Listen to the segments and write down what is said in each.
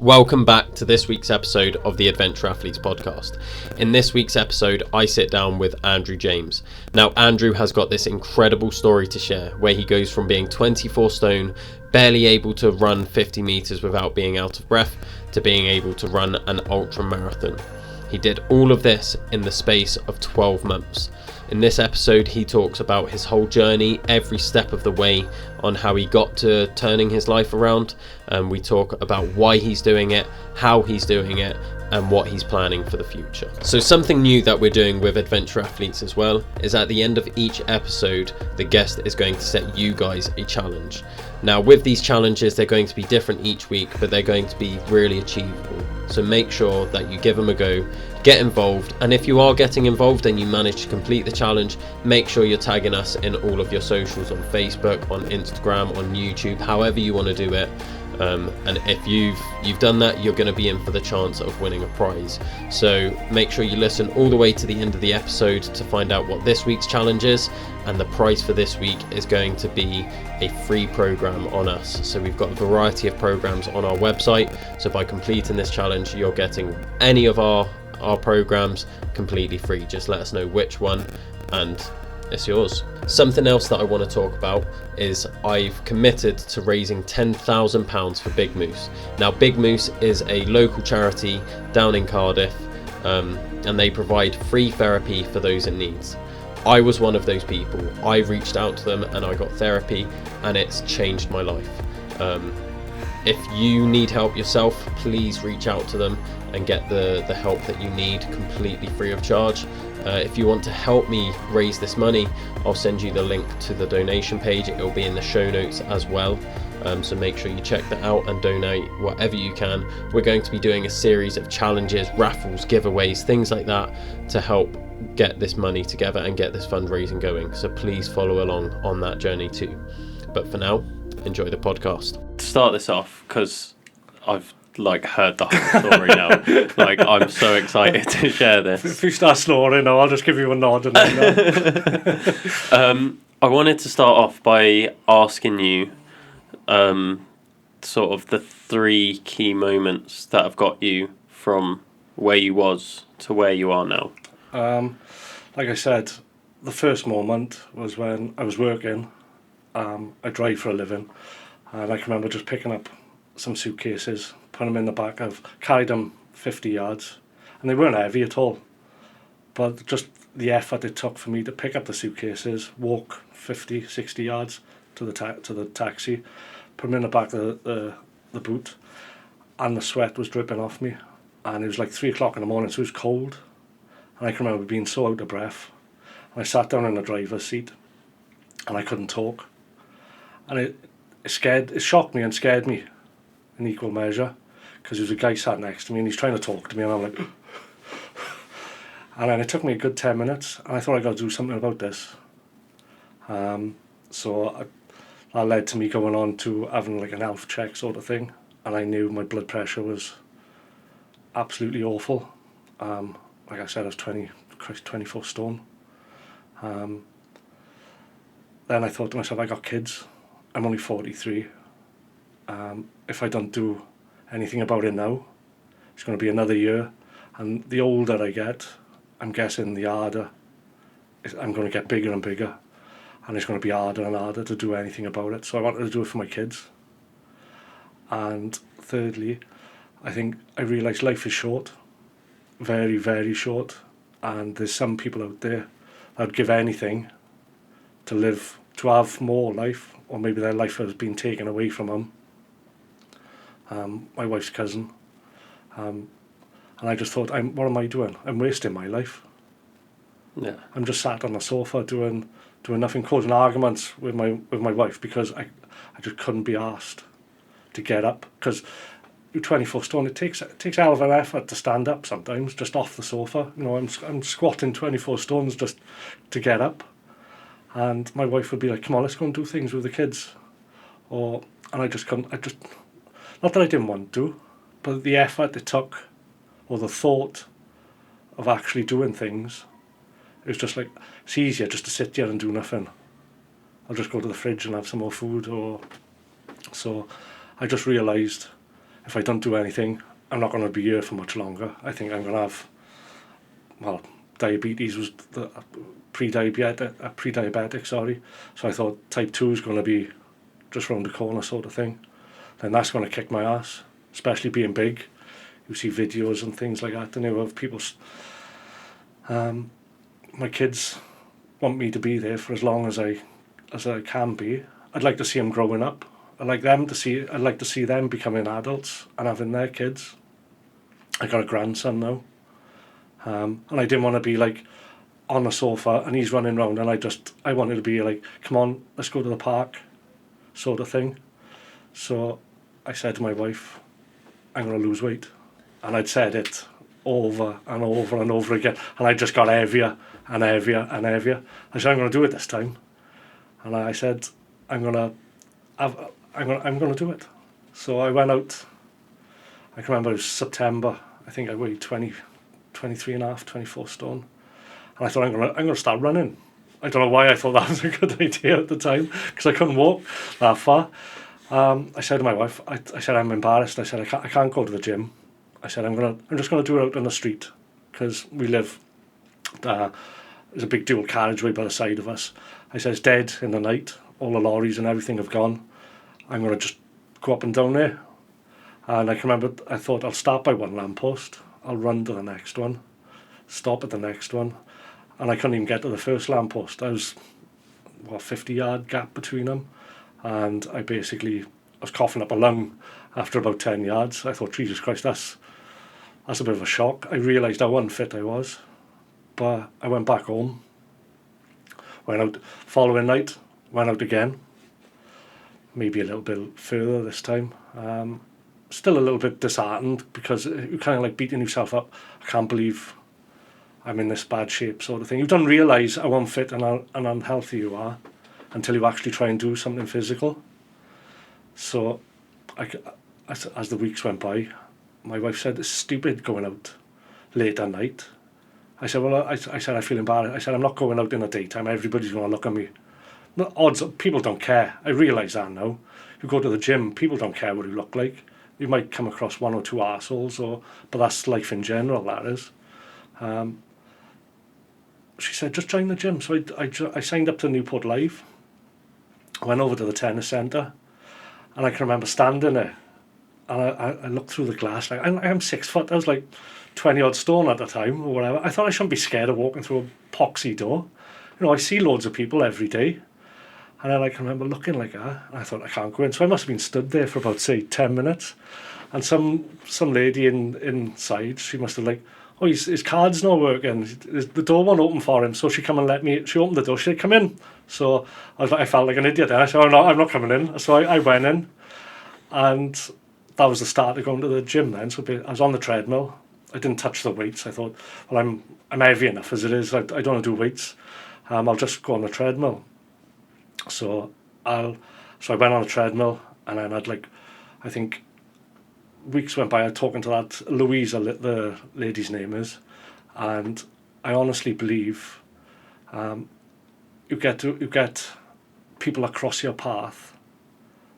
Welcome back to this week's episode of the Adventure Athletes podcast. In this week's episode, I sit down with Andrew James. Now, Andrew has got this incredible story to share where he goes from being 24 stone, barely able to run 50 meters without being out of breath, to being able to run an ultra marathon. He did all of this in the space of 12 months. In this episode, he talks about his whole journey, every step of the way, on how he got to turning his life around. We talk about why he's doing it, how he's doing it, and what he's planning for the future. So something new that we're doing with Adventure Athletes as well is at the end of each episode, the guest is going to set you guys a challenge. Now with these challenges, they're going to be different each week, but they're going to be really achievable. So make sure that you give them a go, get involved, and if you are getting involved and you manage to complete the challenge, make sure you're tagging us in all of your socials on Facebook, on Instagram, on YouTube, however you want to do it. And if you've done that, you're going to be in for the chance of winning a prize. So make sure you listen all the way to the end of the episode to find out what this week's challenge is, and the prize for this week is going to be a free program on us. So we've got a variety of programs on our website, so by completing this challenge you're getting any of our programs completely free. Just let us know which one and it's yours. Something else that I want to talk about is I've committed to raising £10,000 for BigMoose. Now BigMoose is a local charity down in Cardiff, and they provide free therapy for those in need. I was one of those people. I reached out to them and I got therapy, and it's changed my life. If you need help yourself, please reach out to them and get the help that you need completely free of charge. If you want to help me raise this money, I'll send you the link to the donation page. It will be in the show notes as well. So make sure you check that out and donate whatever you can. We're going to be doing a series of challenges, raffles, giveaways, things like that to help get this money together and get this fundraising going. So please follow along on that journey too. But for now, enjoy the podcast. To start this off, because I've heard the whole story now. I'm so excited to share this. If you start snoring, I'll just give you a nod and then I wanted to start off by asking you sort of the three key moments that have got you from where you was to where you are now. Like I said, the first moment was when I was working. I drive for a living, and I can remember just picking up some suitcases, put them in the back. I've carried them 50 yards, and they weren't heavy at all, but just the effort it took for me to pick up the suitcases, walk 50, 60 yards to the taxi, put them in the back of the boot, and the sweat was dripping off me, and it was like 3 o'clock in the morning, so it was cold, and I can remember being so out of breath, and I sat down in the driver's seat, and I couldn't talk, and it shocked me and scared me in equal measure, because there was a guy sat next to me and he's trying to talk to me, and I'm like and then it took me a good 10 minutes, and I thought I got to do something about this. So that led to me going on to having like an health check sort of thing, and I knew my blood pressure was absolutely awful. Like I said, I was 24 stone. Then I thought to myself, I got kids, I'm only 43. If I don't do anything about it now, it's going to be another year, and the older I get, I'm guessing the harder I'm going to get, bigger and bigger, and it's going to be harder and harder to do anything about it. So I wanted to do it for my kids. And thirdly, I think I realised life is short, very, very short, and there's some people out there that would give anything to have more life, or maybe their life has been taken away from them. My wife's cousin, and I just thought, what am I doing? I'm wasting my life. Yeah. I'm just sat on the sofa doing nothing, causing arguments with my wife, because I just couldn't be asked to get up, because you're 24 stone. It takes a hell of an effort to stand up sometimes, just off the sofa. I'm squatting 24 stones just to get up, and my wife would be like, "Come on, let's go and do things with the kids," and I just couldn't. Not that I didn't want to, but the effort it took, or the thought of actually doing things, it was just like, it's easier just to sit here and do nothing. I'll just go to the fridge and have some more food. So I just realised if I don't do anything, I'm not going to be here for much longer. I think I'm going to have, well, diabetes was pre-diabetic, sorry. So I thought type 2 is going to be just round the corner sort of thing. Then that's going to kick my ass, especially being big. You see videos and things like that, and you have people. My kids want me to be there for as long as I can be. I'd like to see them growing up. I'd like to see them becoming adults and having their kids. I got a grandson now, and I didn't want to be like on the sofa and he's running around, and I wanted to be like, come on, let's go to the park, sort of thing. So I said to my wife, I'm going to lose weight. And I'd said it over and over and over again. And I just got heavier and heavier and heavier. I said, I'm going to do it this time. And I said, I'm going to do it. So I went out. I can remember it was September. I think I weighed 23 and a half, 24 stone. And I thought, I'm going to start running. I don't know why I thought that was a good idea at the time, because I couldn't walk that far. I said to my wife, I said, I'm embarrassed. I said, I can't go to the gym. I said, I'm just going to do it out on the street, because we live, there's a big dual carriageway by the side of us. I said, it's dead in the night. All the lorries and everything have gone. I'm going to just go up and down there. And I can remember, I thought, I'll start by one lamppost. I'll run to the next one, stop at the next one. And I couldn't even get to the first lamppost. I was, 50-yard gap between them. And I was coughing up a lung after about 10 yards. I thought, Jesus Christ, that's a bit of a shock. I realised how unfit I was. But I went back home. Went out following night, went out again. Maybe a little bit further this time. Still a little bit disheartened, because you're kind of like beating yourself up. I can't believe I'm in this bad shape, sort of thing. You don't realise how unfit and unhealthy you are until you actually try and do something physical. So as the weeks went by, my wife said, it's stupid going out late at night. I said, well, I said, I feel embarrassed. I said, I'm not going out in the daytime. Everybody's going to look at me. The odds, people don't care. I realise that now. You go to the gym, people don't care what you look like. You might come across one or two arseholes, but that's life in general, that is. She said, just join the gym. So I signed up to Newport Live. I went over to the tennis centre, and I can remember standing there, and I looked through the glass, like, I'm 6 foot. I was like 20 odd stone at the time, or whatever. I thought I shouldn't be scared of walking through a poxy door. I see loads of people every day. And then I can remember looking like that, and I thought, I can't go in. So I must have been stood there for about, say, 10 minutes. And some lady inside, she must have like, oh, his card's not working. The door won't open for him. So she come and she opened the door. She said, come in. So I felt like an idiot. And I said, oh, no, I'm not coming in. So I went in. And that was the start of going to the gym then. So I was on the treadmill. I didn't touch the weights. I thought, well, I'm heavy enough as it is. I don't want to do weights. I'll just go on the treadmill. So I went on a treadmill, and then I think weeks went by. I was talking to that Louisa, the lady's name is, and I honestly believe you get people across your path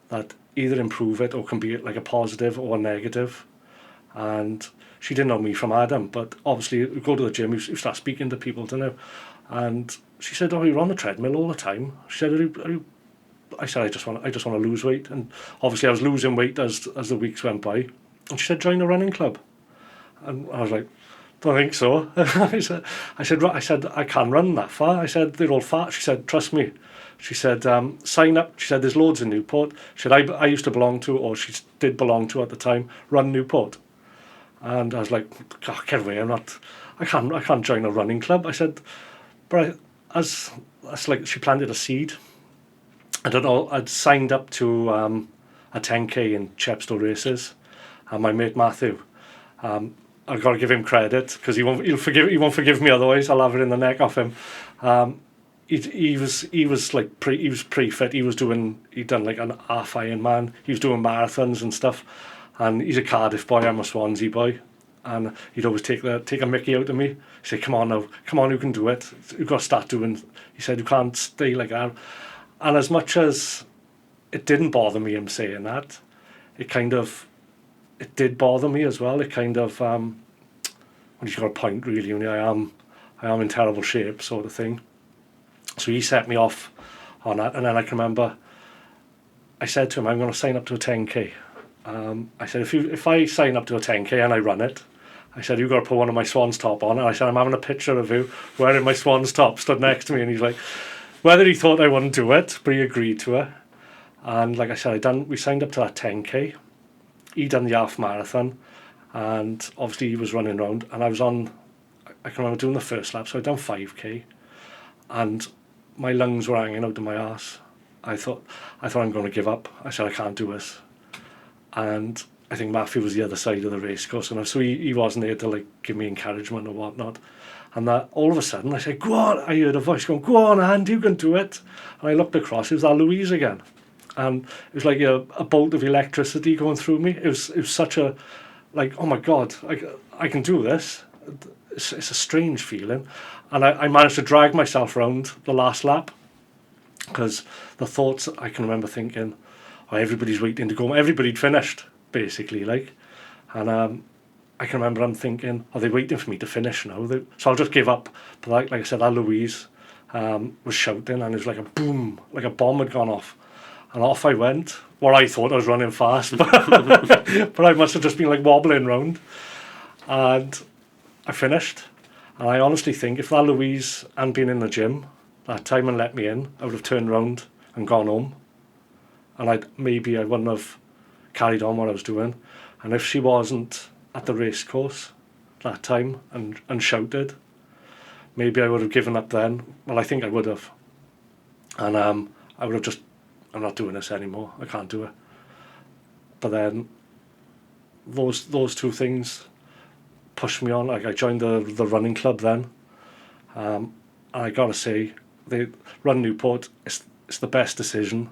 that either improve it or can be like a positive or a negative. And she didn't know me from Adam, but obviously you go to the gym, you start speaking to people, don't you? And she said, oh, you're on the treadmill all the time. She said, I said, I just want to lose weight. And obviously I was losing weight as the weeks went by. And she said, join the running club. And I was like, don't think so. I said, I can't run that far. I said, they're all fat. She said, trust me. She said, sign up. She said, there's loads in Newport. She said, I used to belong to, or she did belong to at the time, Run Newport. And I was like, oh, get away, I can't join a running club. I said, but that's like, she planted a seed. I don't know, I'd signed up to a 10k in Chepstow races, and my mate Matthew, I've got to give him credit, because he won't forgive me otherwise. I'll have it in the neck off him. He was pretty fit. He'd done like an half Ironman. He was doing marathons and stuff, and he's a Cardiff boy. I'm a Swansea boy. And he'd always take a mickey out of me. He'd say, come on, you can do it. You've got to start doing. He said, you can't stay like that. And as much as it didn't bother me him saying that, it it did bother me as well. It kind of, well, you've got a point really, when I am in terrible shape, sort of thing. So he set me off on that, and then I can remember I said to him, I'm going to sign up to a 10k. I said, if I sign up to a 10k and I run it, I said, you've got to put one of my Swans top on. And I said, I'm having a picture of you wearing my Swans top, stood next to me. And he's like, whether he thought I wouldn't do it, but he agreed to it. And like I said, we signed up to that 10k. He done the half marathon, and obviously he was running around, and I can remember doing the first lap, so I'd done 5k, and my lungs were hanging out of my arse. I thought I'm going to give up. I said, I can't do this. And I think Matthew was the other side of the race course, and so he wasn't there to like give me encouragement or whatnot. And that all of a sudden I said, go on, I heard a voice going, go on, Andy, you can do it. And I looked across, it was that Louise again. And it was like a bolt of electricity going through me. It was such a, like, oh my God, I can do this. It's a strange feeling. And I managed to drag myself around the last lap, because the thoughts, I can remember thinking, oh, everybody's waiting to go. Everybody'd finished, basically, like. And I can remember I'm thinking, are they waiting for me to finish now? So I'll just give up. But like I said, that Louise was shouting, and it was like a boom, like a bomb had gone off. And off I went. Well, I thought I was running fast, but I must have just been like wobbling round. And I finished. And I honestly think if that Louise hadn't been in the gym that time and let me in, I would have turned round and gone home. And I wouldn't have carried on what I was doing. And if she wasn't at the race course that time and shouted, maybe I would have given up then. Well, I think I would have. And I would have just, I'm not doing this anymore. I can't do it. But then those two things pushed me on. Like, I joined the running club then. And I gotta say, the Run Newport, it's the best decision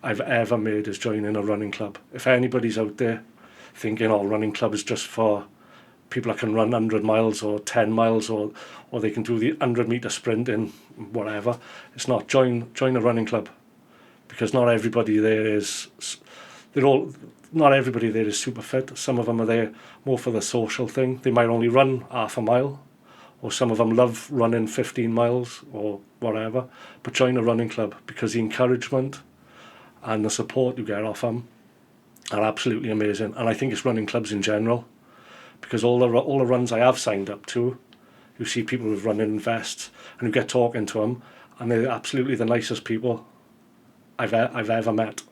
I've ever made, is joining a running club. If anybody's out there thinking, oh, running club is just for people that can run 100 miles or 10 miles or they can do the 100-meter sprint in whatever, it's not. Join a running club, because not everybody there is super fit. Some of them are there more for the social thing. They might only run half a mile, or some of them love running 15 miles or whatever. But join a running club, because the encouragement and the support you get off them are absolutely amazing. And I think it's running clubs in general, because all the runs I have signed up to, you see people with running vests and you get talking to them, and they're absolutely the nicest people I've ever met.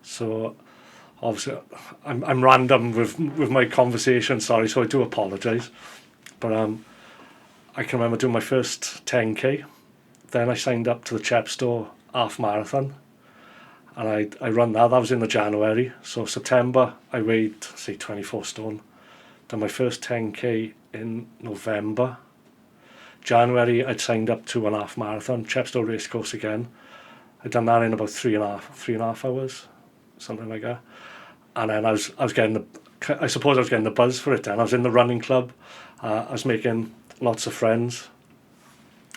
So obviously I'm random with my conversation, sorry, so I do apologise. But I can remember doing my first 10k. Then I signed up to the Chepstow half marathon, and I run that. That was in the January. So September I weighed, say, 24 stone. Done my first 10k in November. January I'd signed up to an half marathon, Chepstow racecourse again. I'd done that in about three and a half hours, something like that. And then I was getting I suppose I was getting the buzz for it then. I was in the running club. I was making lots of friends.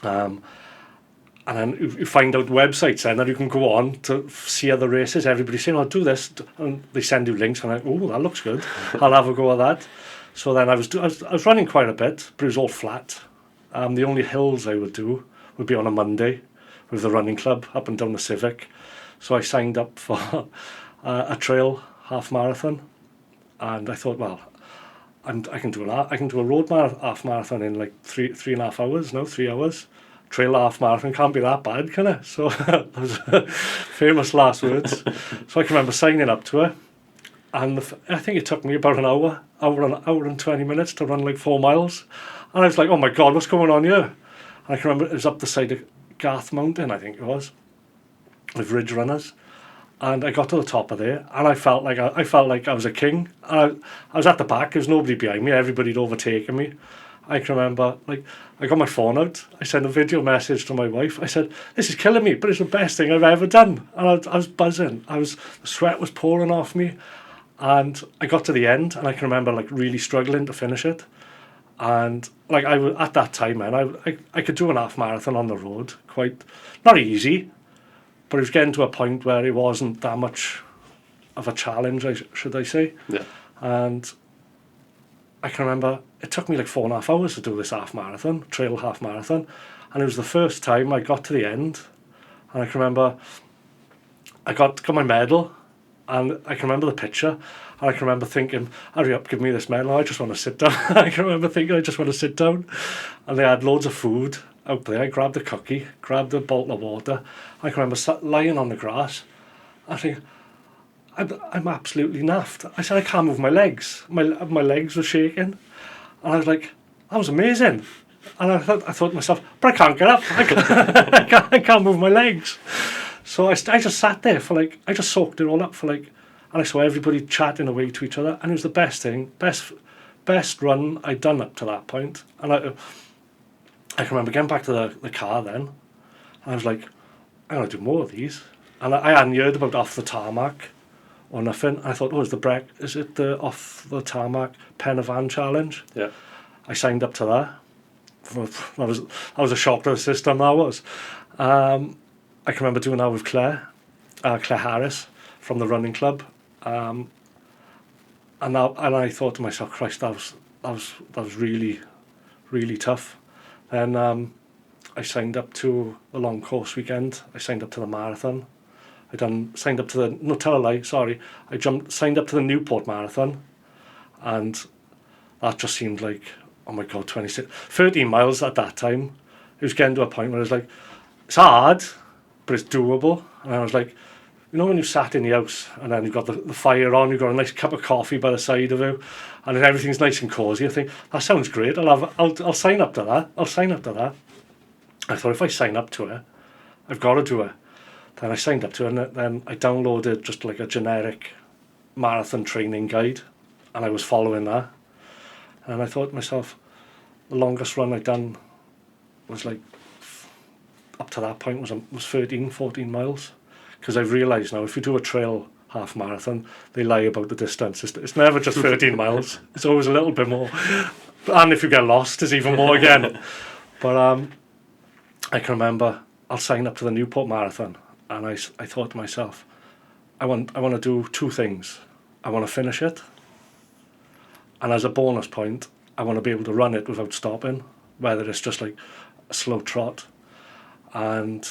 And then you find out websites then that you can go on to see other races. Everybody's saying, oh, do this. And they send you links, and I'm like, oh, that looks good. I'll have a go at that. So then I was running quite a bit, but it was all flat. The only hills I would do would be on a Monday with the running club up and down the Civic. So I signed up for a trail half marathon, and I thought, well, I can do a road half marathon in like 3.5 hours. No, 3 hours. Trail half marathon can't be that bad, can it? So those famous last words. So I can remember signing up to it, and I think it took me about an hour and 20 minutes to run like 4 miles, and I was like, oh my God, what's going on here? And I can remember it was up the side of Garth Mountain, I think it was, with ridge runners, and I got to the top of there, and I felt like I was a king. I was at the back, there was nobody behind me, everybody'd overtaken me. I can remember, like, I got my phone out, I sent a video message to my wife, I said, this is killing me, but it's the best thing I've ever done. And I was buzzing, the sweat was pouring off me, and I got to the end, and I can remember like really struggling to finish it. And like at that time, man, I could do an half marathon on the road, quite not easy, but it was getting to a point where it wasn't that much of a challenge, should I say. Yeah. And I can remember it took me like 4.5 hours to do this trail half marathon. And it was the first time I got to the end. And I can remember I got my medal, and I can remember the picture. And I can remember thinking, hurry up, give me this medal. I just want to sit down. I can remember thinking, I just want to sit down. And they had loads of food out there. I grabbed a cookie, grabbed a bottle of water. I can remember lying on the grass. I think, I'm absolutely naffed. I said, I can't move my legs. My legs were shaking. And I was like, that was amazing. And I thought to myself, but I can't get up. I can't move my legs. So I just sat there for like, I just soaked it all up for like, and I saw everybody chatting away to each other. And it was the best run I'd done up to that point. And I can remember getting back to the car then. And I was like, I'm going to do more of these. And I hadn't heard about off the tarmac or nothing. I thought, is it the off the tarmac pen a van challenge? Yeah. I signed up to that. That was a shock to the system, that was. I can remember doing that with Claire Harris from the running club. And I thought to myself, Christ, that was really, really tough. Then I signed up to the long course weekend. I signed up to the marathon. Signed up to the, no, tell a lie, sorry. Signed up to the Newport Marathon, and that just seemed like, oh my God, 13 miles at that time. It was getting to a point where I was like, it's hard, but it's doable. And I was like, you know when you sat in the house and then you've got the fire on, you've got a nice cup of coffee by the side of you, and then everything's nice and cosy. I think, that sounds great, I'll sign up to that. I thought, if I sign up to it, I've got to do it. Then I signed up to it, and then I downloaded just like a generic marathon training guide, and I was following that. And I thought to myself, the longest run I'd done was like, up to that point was 13, 14 miles. Because I've realised now, if you do a trail half marathon, they lie about the distance. It's never just 13 miles. It's always a little bit more. And if you get lost, it's even more again. But I can remember, I'll sign up to the Newport Marathon. And I thought to myself, I want to do two things. I want to finish it. And as a bonus point, I want to be able to run it without stopping, whether it's just like a slow trot. And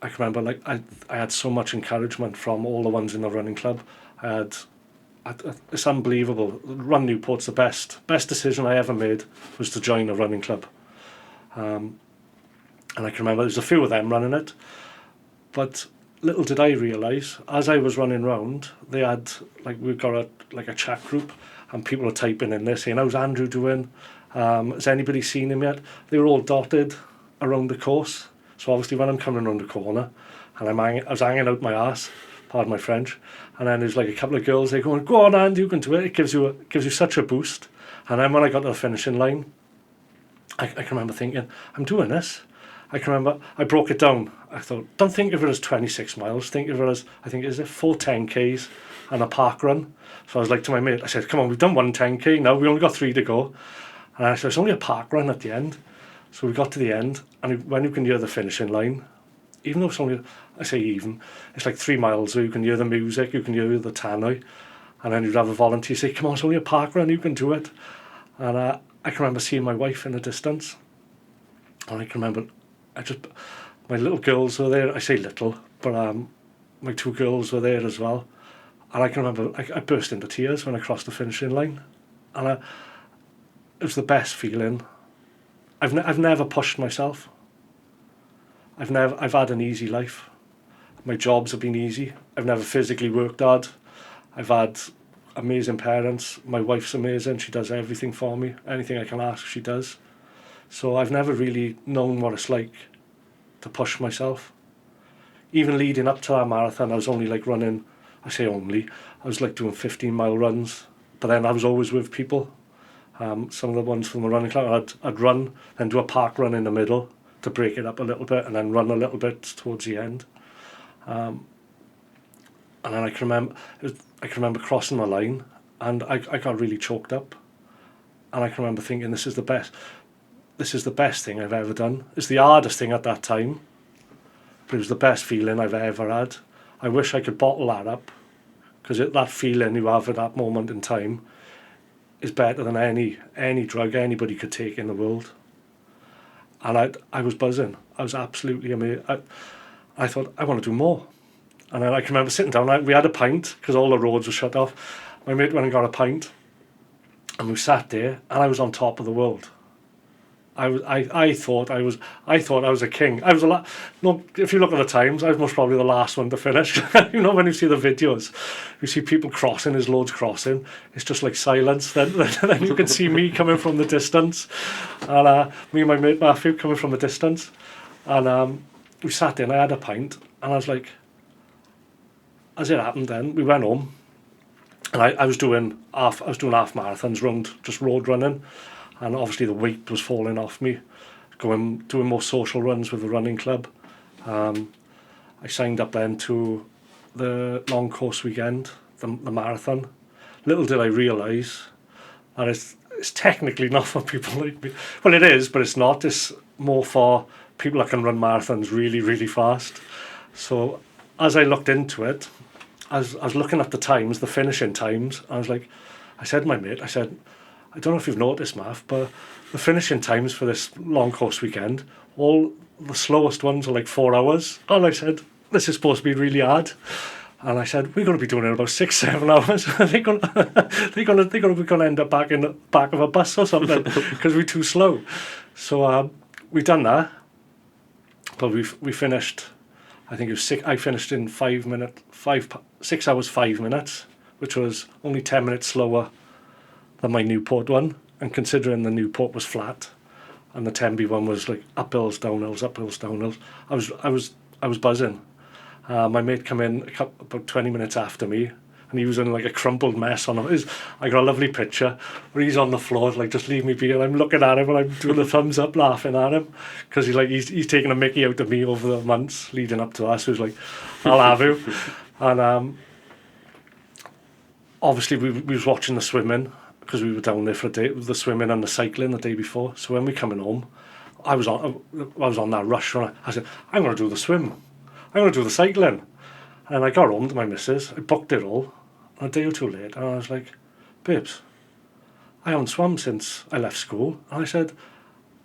I can remember, like, I had so much encouragement from all the ones in the running club. It's unbelievable. Run Newport's the best decision I ever made was to join a running club. And I can remember there's a few of them running it. But little did I realise, as I was running round, they had, like, we've got a chat group, and people are typing in there saying, how's Andrew doing? Has anybody seen him yet? They were all dotted around the course. So obviously when I'm coming around the corner, and I was hanging out my arse, pardon my French, and then there's like a couple of girls, they're going, go on Andy, you can do it. It gives you such a boost. And then when I got to the finishing line, I can remember thinking, I'm doing this. I can remember, I broke it down. I thought, don't think of it as 26 miles. Think of it as, I think, is it 4 10Ks and a park run? So I was like to my mate, I said, come on, we've done 1 10K now. We only got 3 to go. And I said, it's only a park run at the end. So we got to the end. And when you can hear the finishing line, even though it's only, I say even, it's like 3 miles where you can hear the music, you can hear the tannoy. And then you'd have a volunteer say, come on, it's only a park run, you can do it. And I can remember seeing my wife in the distance. And I can remember, my little girls were there. I say little, but my 2 girls were there as well. And I can remember, I burst into tears when I crossed the finishing line. And it was the best feeling. I've never pushed myself. I've had an easy life. My jobs have been easy. I've never physically worked hard. I've had amazing parents. My wife's amazing. She does everything for me. Anything I can ask, she does. So I've never really known what it's like to push myself. Even leading up to that marathon, I was only like running, I say only, I was like doing 15-mile runs, but then I was always with people. Some of the ones from the running club, I'd run, then do a park run in the middle to break it up a little bit, and then run a little bit towards the end. And then I can remember crossing the line, and I got really choked up. And I can remember thinking, this is the best thing I've ever done. It's the hardest thing at that time, but it was the best feeling I've ever had. I wish I could bottle that up because that feeling you have at that moment in time is better than any drug anybody could take in the world. And I was buzzing. I was absolutely amazed. I thought, I want to do more. And then I can remember sitting down. We had a pint because all the roads were shut off. My mate went and got a pint, and we sat there, and I was on top of the world. I thought I was a king. I was no, if you look at the times, I was most probably the last one to finish. You know, when you see the videos, you see people crossing, there's loads crossing. It's just like silence. Then you can see me coming from the distance, and me and my mate Matthew coming from the distance, and we sat there and I had a pint, and I was like, as it happened, then we went home, and I was doing half marathons round just road running. And obviously the weight was falling off me, doing more social runs with the running club. I signed up then to the long course weekend, the marathon. Little did I realise that it's technically not for people like me. Well, it is, but it's not. It's more for people that can run marathons really, really fast. So as I looked into it, I was looking at the times, the finishing times. I was like, I said to my mate, I don't know if you've noticed, Math, but the finishing times for this long course weekend, all the slowest ones are like 4 hours. And I said, this is supposed to be really hard. And I said, we're going to be doing it in about 6-7 hours. they're going to end up back in the back of a bus or something because we're too slow. So we done that, but we finished. I think it was 6. I finished in 6 hours 5 minutes, which was only 10 minutes slower than my Newport one, and considering the Newport was flat and the Tembe one was like uphills, downhills, I was buzzing. My mate came in about 20 minutes after me, and he was in like a crumpled mess on him. I got a lovely picture where he's on the floor, like, just leave me be, and I'm looking at him and I'm doing the thumbs up laughing at him because he's taking a mickey out of me over the months leading up to us. He was like, I'll have you. And obviously we was watching the swimming, because we were down there for a day, the swimming and the cycling the day before. So when we coming home, I was on that rush. And I said, I'm going to do the swim. I'm going to do the cycling. And I got home to my missus. I booked it all. And a day or two later, and I was like, babes, I haven't swum since I left school. And I said,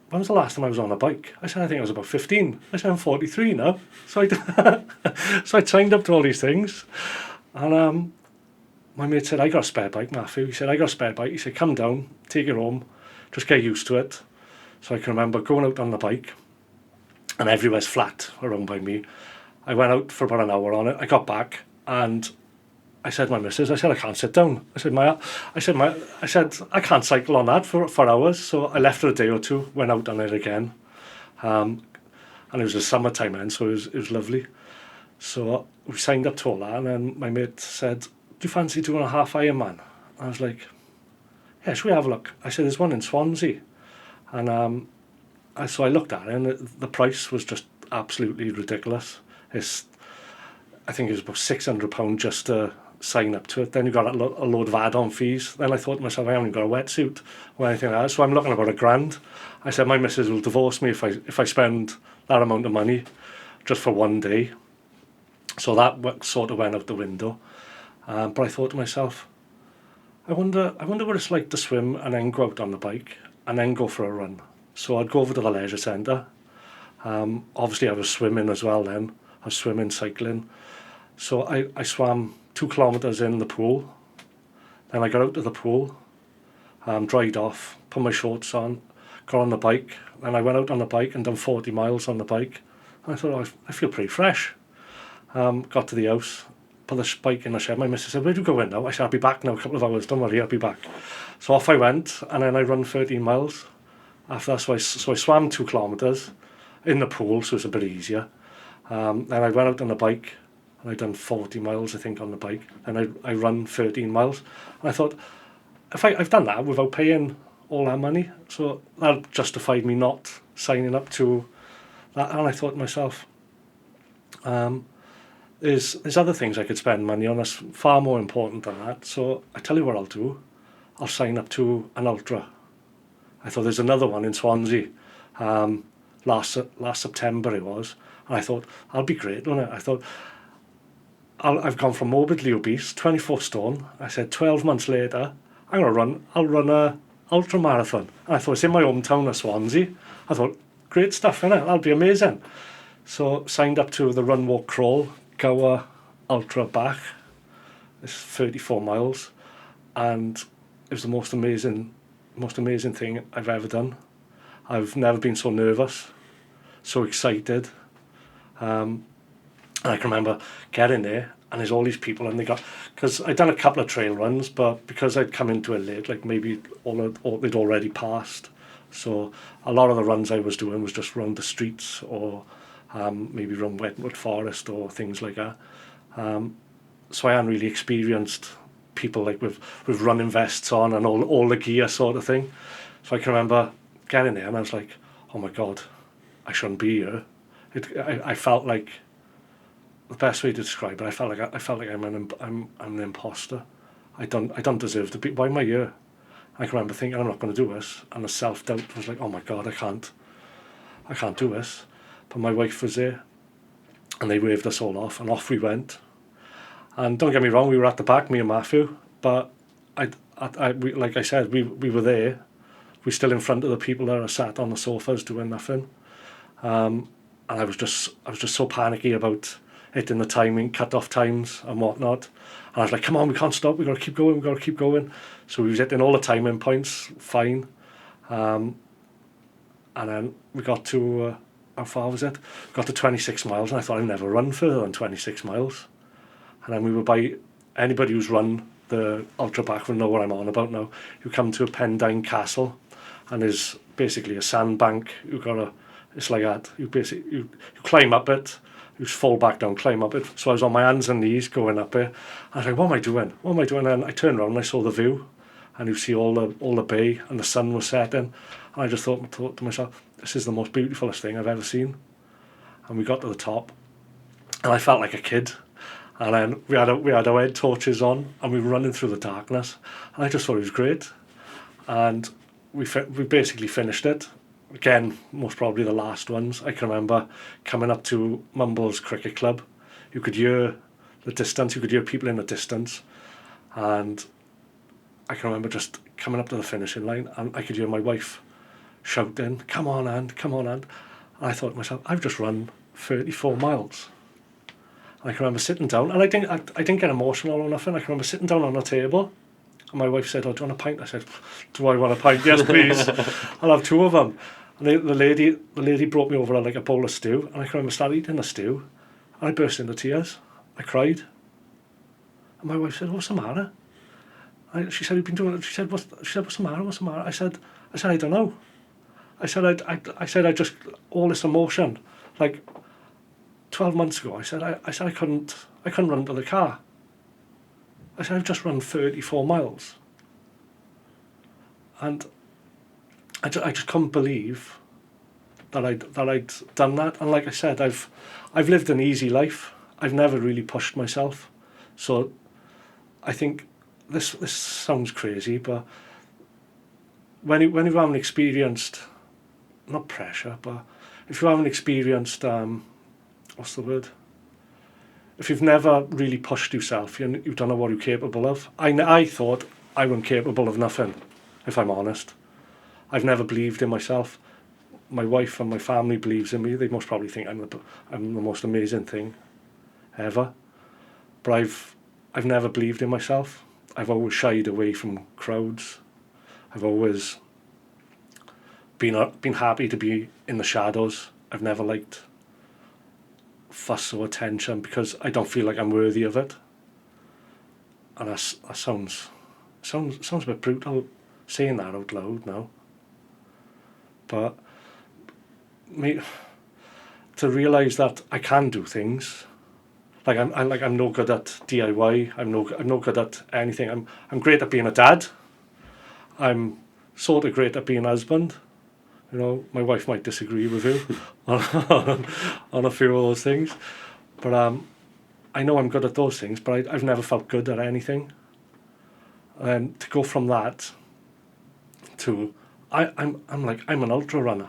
when was the last time I was on a bike? I said, I think I was about 15. I said, I'm 43 now. So I signed up to all these things. And my mate said, I got a spare bike, Matthew. He said, I got a spare bike. He said, come down, take it home, just get used to it. So I can remember going out on the bike, and everywhere's flat around by me. I went out for about an hour on it. I got back, and I said to my missus, I can't sit down. I said, I can't cycle on that for hours. So I left for a day or two, went out on it again. And it was a summertime then, so it was lovely. So we signed up to all that, and then my mate said, do you fancy doing a half Ironman? I was like, yeah, should we have a look? I said, there's one in Swansea. And so I looked at it, and the price was just absolutely ridiculous. I think it was about £600 just to sign up to it. Then you got a load of add-on fees. Then I thought to myself, I haven't got a wetsuit or anything like that, so I'm looking about £1,000. I said, my missus will divorce me if I spend that amount of money just for one day. So that sort of went out the window. But I thought to myself, I wonder what it's like to swim and then go out on the bike and then go for a run. So I'd go over to the leisure centre. Obviously I was swimming as well then. I was swimming, cycling. So I swam 2 kilometres in the pool. Then I got out of the pool, dried off, put my shorts on, got on the bike. Then I went out on the bike and done 40 miles on the bike. And I thought, oh, I feel pretty fresh. Got to the house, put the bike in the shed. My missus said, where do you go in now? I said, I'll be back now, a couple of hours, don't worry, I'll be back. So off I went, and then I run 13 miles after that. So I swam 2 kilometres in the pool, so it's a bit easier. Then I went out on the bike, and I'd done 40 miles, I think, on the bike. And I run 13 miles. And I thought, I've done that without paying all that money, so that justified me not signing up to that. And I thought to myself, there's other things I could spend money on that's far more important than that. So I tell you what I'll do. I'll sign up to an ultra. I thought there's another one in Swansea. Last September it was. And I thought, I'll be great, won't it? I thought, I've gone from morbidly obese, 24 stone. I said 12 months later, I'll run a ultra marathon. And I thought, it's in my hometown of Swansea. I thought, great stuff, innit? That'll be amazing. So signed up to the run, walk, crawl, Gower Ultra Back. It's 34 miles. And it was the most amazing thing I've ever done. I've never been so nervous, so excited. And I can remember getting there, and there's all these people, and because I'd done a couple of trail runs, but because I'd come into it late, like maybe they'd already passed. So a lot of the runs I was doing was just around the streets, or maybe around Wetwood Forest or things like that. So I hadn't really experienced people like with running vests on and all the gear sort of thing. So I can remember getting there, and I was like, oh my God, I shouldn't be here. I felt like, the best way to describe it, I felt like I'm an imposter. I don't deserve to be. Why am I here? I can remember thinking, I'm not going to do this, and the self-doubt was like, oh my God, I can't do this. But my wife was there, and they waved us all off, and off we went. And don't get me wrong, we were at the back, me and Matthew, but like I said, we were there. We're still in front of the people that are sat on the sofas doing nothing. And I was just so panicky about hitting the timing, cut-off times and whatnot. And I was like, come on, we can't stop, we've got to keep going. So we was hitting all the timing points, fine. And then we got to, how far was it? We got to 26 miles, and I thought I'd never run further than 26 miles. And then we were by, anybody who's run the Ultra Back will know what I'm on about now. You come to a Pendine Castle, and there's basically a sandbank. It's like that. You climb up it, you fall back down, climb up it. So I was on my hands and knees going up it. I was like, what am I doing? And I turned around and I saw the view, and you see all the bay, and the sun was setting. And I just thought to myself, this is the most beautifulest thing I've ever seen. And we got to the top, and I felt like a kid. And then we had our head torches on, and we were running through the darkness. And I just thought it was great. And we basically finished it. Again, most probably the last ones. I can remember coming up to Mumbles Cricket Club. You could hear the distance, you could hear people in the distance. And I can remember just coming up to the finishing line, and I could hear my wife shouting, come on, Anne, come on, Anne. And I thought to myself, I've just run 34 miles. And I can remember sitting down, and I didn't get emotional or nothing. I can remember sitting down on a table, and my wife said, oh, do you want a pint? I said, do I want a pint? Yes, please. I'll have two of them. And the lady brought me over like a bowl of stew, and I can remember starting eating the stew, and I burst into tears. I cried. And my wife said, what's the matter? She said, you've been doing it. She said, what's the matter? I said, I don't know. I said, I just, all this emotion, like 12 months ago, I said I couldn't run to the car. I said, I've just run 34 miles. And I just couldn't believe that I'd done that. And like I said, I've lived an easy life. I've never really pushed myself. So I think this sounds crazy, but when you haven't experienced, not pressure, but if you haven't experienced, what's the word? If you've never really pushed yourself, you don't know what you're capable of. I thought I wasn't capable of nothing, if I'm honest. I've never believed in myself. My wife and my family believes in me. They most probably think I'm the most amazing thing ever. But I've never believed in myself. I've always shied away from crowds. I've always been happy to be in the shadows. I've never liked fuss or attention because I don't feel like I'm worthy of it. And that sounds a bit brutal saying that out loud now. But to realise that I can do things, like I'm no good at DIY. I'm no good at anything. I'm great at being a dad. I'm sort of great at being a husband. You know, my wife might disagree with you on a few of those things, but I know I'm good at those things. But I've never felt good at anything. And to go from that to I'm an ultra runner,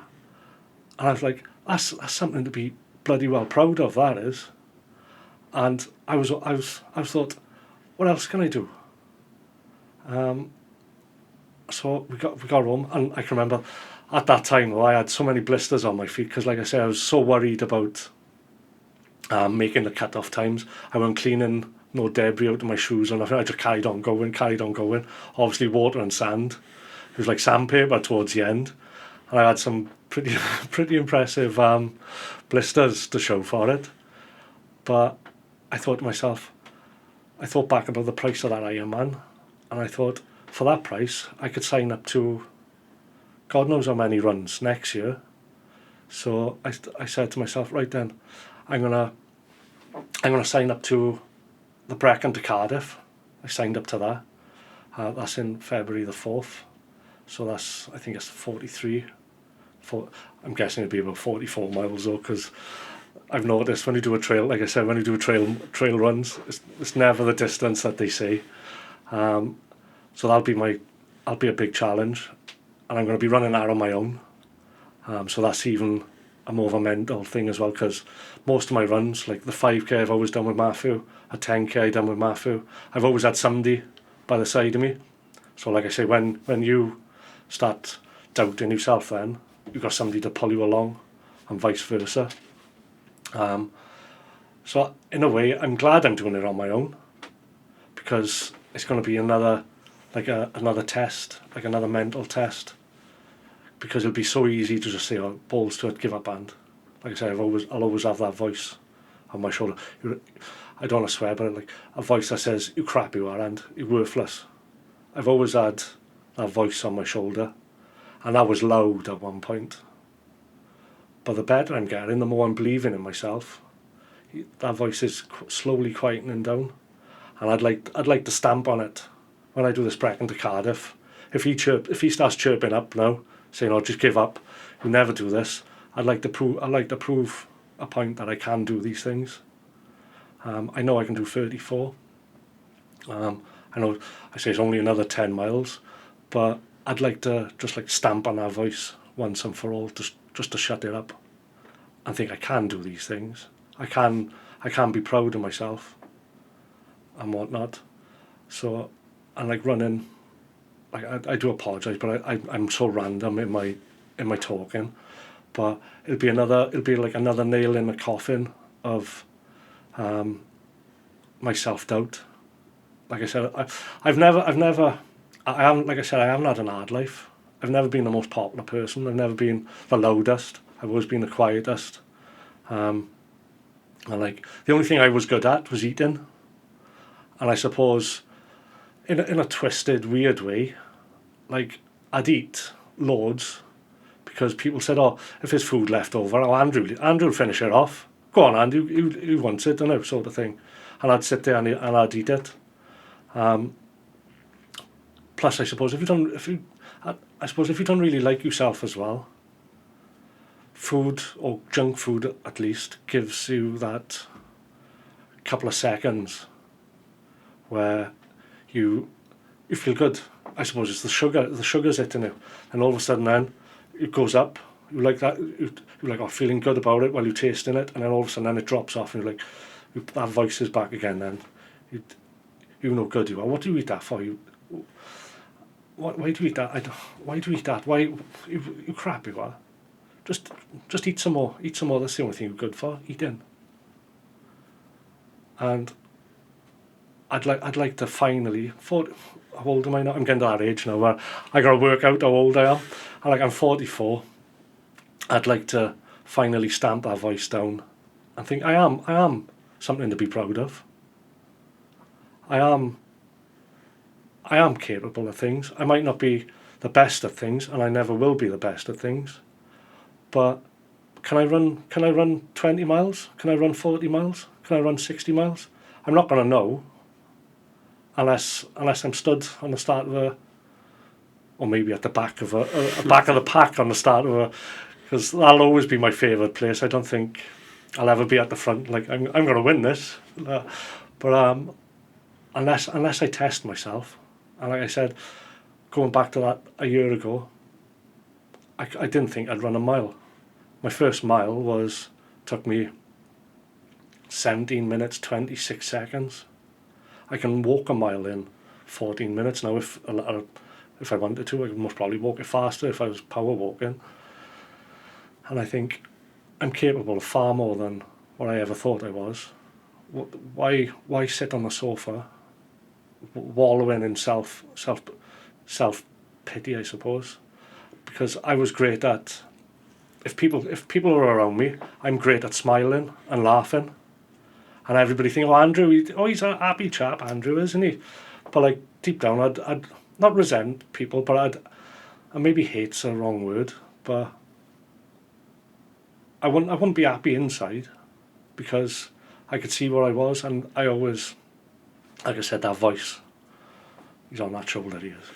and I was like, that's something to be bloody well proud of. That is, And I thought, what else can I do? So we got home, and I can remember at that time, I had so many blisters on my feet because, like I said, I was so worried about making the cut-off times. I wasn't cleaning no debris out of my shoes or nothing. I just carried on going. Obviously, water and sand. It was like sandpaper towards the end, and I had some pretty pretty impressive blisters to show for it. But I thought to myself, I thought back about the price of that Ironman, and I thought, for that price, I could sign up to God knows how many runs next year. So I said to myself, right then, I'm gonna sign up to the Brecon to Cardiff. I signed up to that. That's in February the 4th. So I think it's 43. I'm guessing it'd be about 44 miles though, because I've noticed when you do a trail, like I said, when you do trail runs, it's never the distance that they say. So that'll be a big challenge, and I'm going to be running that on my own. So that's even a more of a mental thing as well, because most of my runs, like the 5k I've always done with Matthew, a 10k I've done with Matthew, I've always had somebody by the side of me. So like I say, when you start doubting yourself, then you've got somebody to pull you along, and vice versa. So in a way, I'm glad I'm doing it on my own, because it's going to be another test, like another mental test, because it'll be so easy to just say, oh, balls to it, give up, and like I say, I'll always have that voice on my shoulder. I don't want to swear, but like a voice that says, you crap you are, and you're worthless. I've always had that voice on my shoulder, and that was loud at one point. But the better I'm getting, the more I'm believing in myself. That voice is slowly quietening down, and I'd like to stamp on it when I do this Brecon to Cardiff. If he starts chirping up now, saying, "Oh, just give up, you never do this," I'd like to prove a point that I can do these things. I know I can do 34. I know I say it's only another 10 miles, but I'd like to just like stamp on that voice once and for all, just to shut it up, and think I can do these things. I can be proud of myself and whatnot. So, and like running, like I do apologise, but I'm so random in my talking. But it'll be like another nail in the coffin of my self-doubt. Like I said, I haven't, like I said, I haven't had an hard life. I've never been the most popular person. I've never been the loudest. I've always been the quietest. And like the only thing I was good at was eating. And I suppose in a twisted, weird way, like I'd eat loads because people said, "Oh, if there's food left over, oh Andrew will finish it off. Go on, Andrew, you want it, don't know," sort of thing. And I'd sit there and I'd eat it. Plus, I suppose if you don't really like yourself as well, food, or junk food at least, gives you that couple of seconds where you feel good. I suppose it's the sugar's hitting you, and all of a sudden then it goes up. You like that, you're like, oh, feeling good about it while you're tasting it, and then all of a sudden then it drops off, and you're like, that voice is back again. Then you know good you are. What do you eat that for? Why do you eat that? Why do you eat that? Why you crap you are? Just eat some more. Eat some more. That's the only thing you're good for. Eating. And I'd like to finally. How old am I now? I'm getting to that age now where I got to work out how old I am. I'm 44. I'd like to finally stamp that voice down and think I am something to be proud of. I am capable of things. I might not be the best at things, and I never will be the best at things. But can I run 20 miles? Can I run 40 miles? Can I run 60 miles? I'm not going to know unless I'm stood on the start of or maybe at the back of back of the pack on the start of because that'll always be my favourite place. I don't think I'll ever be at the front. Like I'm going to win this, but unless I test myself, and like I said, going back to that a year ago, I didn't think I'd run a mile. My first mile took me 17 minutes, 26 seconds. I can walk a mile in 14 minutes now if I wanted to. I could most probably walk it faster if I was power walking. And I think I'm capable of far more than what I ever thought I was. Why sit on the sofa, wallowing in self pity, I suppose? Because I was great at, if people are around me, I'm great at smiling and laughing, and everybody think, oh, Andrew, he's a happy chap, Andrew, isn't he? But like deep down, I'd not resent people, but and maybe hate's a wrong word, but I wouldn't be happy inside, because I could see where I was, and I always, like I said, that voice, he's on that shoulder, he is.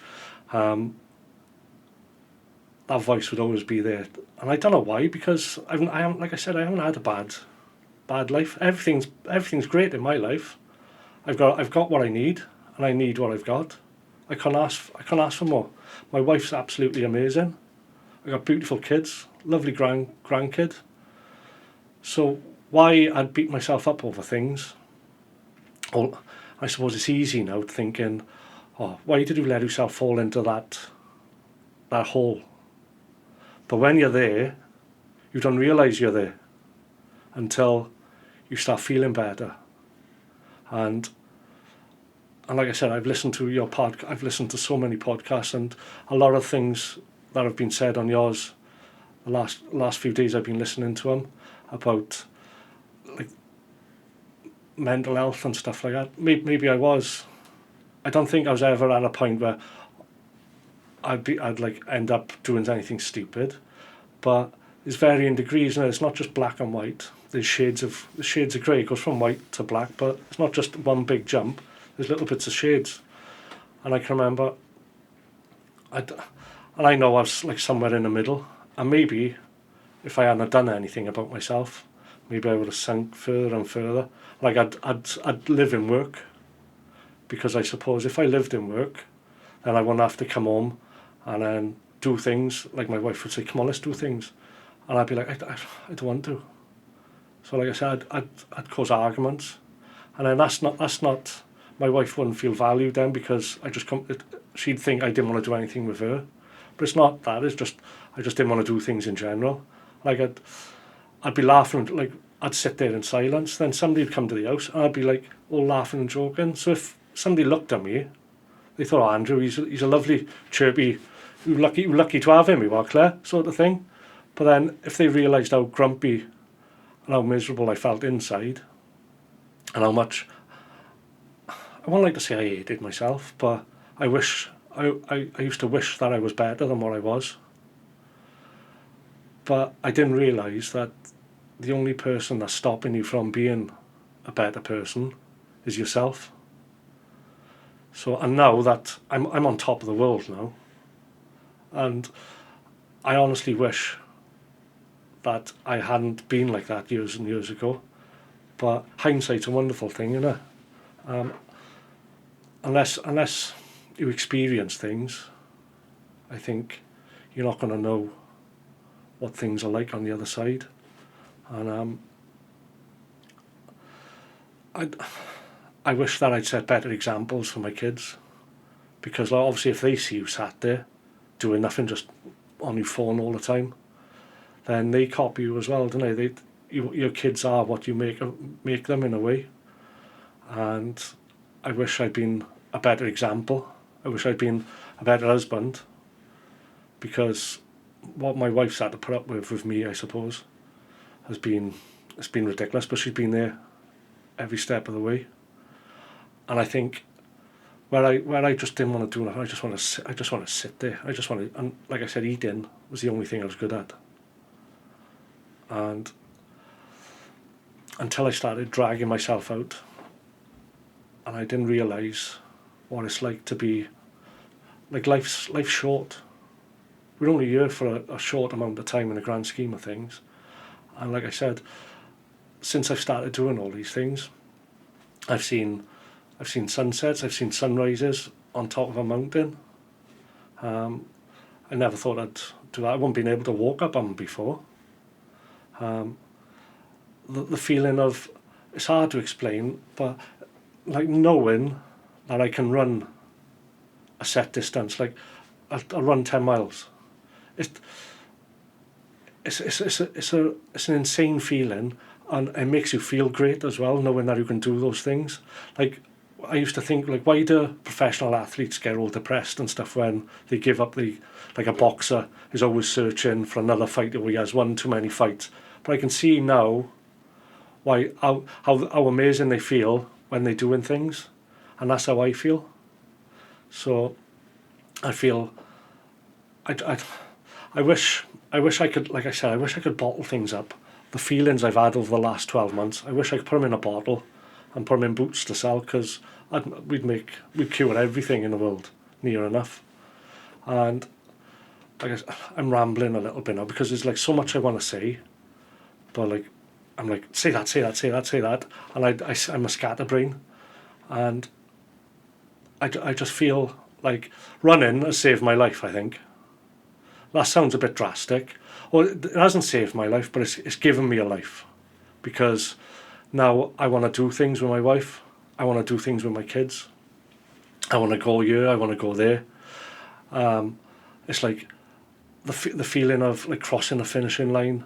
That voice would always be there, and I don't know why, because I haven't, like I said, I haven't had a bad life. Everything's great in my life. I've got what I need, and I need what I've got. I can't ask for more. My wife's absolutely amazing. I got beautiful kids, lovely grandkid. So why I'd beat myself up over things? Well, I suppose it's easy now thinking, oh, why did you let yourself fall into that hole? But when you're there, you don't realise you're there until you start feeling better. And like I said, I've listened to your I've listened to so many podcasts, and a lot of things that have been said on yours. The last few days I've been listening to them about like mental health and stuff like that. Maybe I don't think I was ever at a point where I'd like end up doing anything stupid, but there's varying degrees, and it's not just black and white. There's shades of grey. It goes from white to black, but it's not just one big jump. There's little bits of shades, and I can remember, and I know I was like somewhere in the middle, and maybe if I hadn't done anything about myself, maybe I would have sunk further and further. Like I'd live in work, because I suppose if I lived in work, then I wouldn't have to come home and then do things. Like my wife would say, come on, let's do things. And I'd be like, I don't want to. So like I said, I'd cause arguments. And then that's not, my wife wouldn't feel valued then, because she'd think I didn't want to do anything with her. But it's not that, it's just, I just didn't want to do things in general. Like I'd be laughing, like I'd sit there in silence, then somebody would come to the house and I'd be like all laughing and joking. So if somebody looked at me, they thought, oh, Andrew, he's a lovely, chirpy, you're lucky to have him, you are, Claire, sort of thing. But then if they realised how grumpy and how miserable I felt inside, and how much, I wouldn't like to say I hated myself, but I used to wish that I was better than what I was. But I didn't realise that the only person that's stopping you from being a better person is yourself. So, and now that I'm on top of the world now, and I honestly wish that I hadn't been like that years and years ago. But hindsight's a wonderful thing, isn't it? Unless you experience things, I think you're not going to know what things are like on the other side. And I wish that I'd set better examples for my kids, because obviously if they see you sat there doing nothing, just on your phone all the time, then they copy you as well, don't they? Your kids are what you make them in a way. And I wish I'd been a better example. I wish I'd been a better husband, because what my wife's had to put up with me, I suppose, it's been ridiculous. But she's been there every step of the way. And I think where I just didn't want to do nothing, I just want to sit there. And like I said, eating was the only thing I was good at. And until I started dragging myself out, and I didn't realise what it's like to be, like life's short. We're only here for a short amount of time in the grand scheme of things. And like I said, since I've started doing all these things, I've seen sunsets, I've seen sunrises on top of a mountain. I never thought I'd do that. I wouldn't been able to walk up on them before. The feeling of it's hard to explain, but like knowing that I can run a set distance, like I'll run 10 miles. It's it's an insane feeling, and it makes you feel great as well, knowing that you can do those things. Like I used to think, like, why do professional athletes get all depressed and stuff when they give up like a boxer is always searching for another fight or he has won too many fights. But I can see now why how amazing they feel when they're doing things, and that's how I feel. So I feel I wish I could, like I said, I wish I could bottle things up. The feelings I've had over the last 12 months, I wish I could put them in a bottle and put them in boots to sell, because we'd cure everything in the world near enough. And I guess I'm rambling a little bit now because there's like so much I want to say, but like I'm like say that, and I'm a scatterbrain, and I just feel like running has saved my life. I think that sounds a bit drastic. Well, it hasn't saved my life, but it's given me a life, because now I want to do things with my wife. I want to do things with my kids. I want to go here. I want to go there. It's like the feeling of like crossing the finishing line,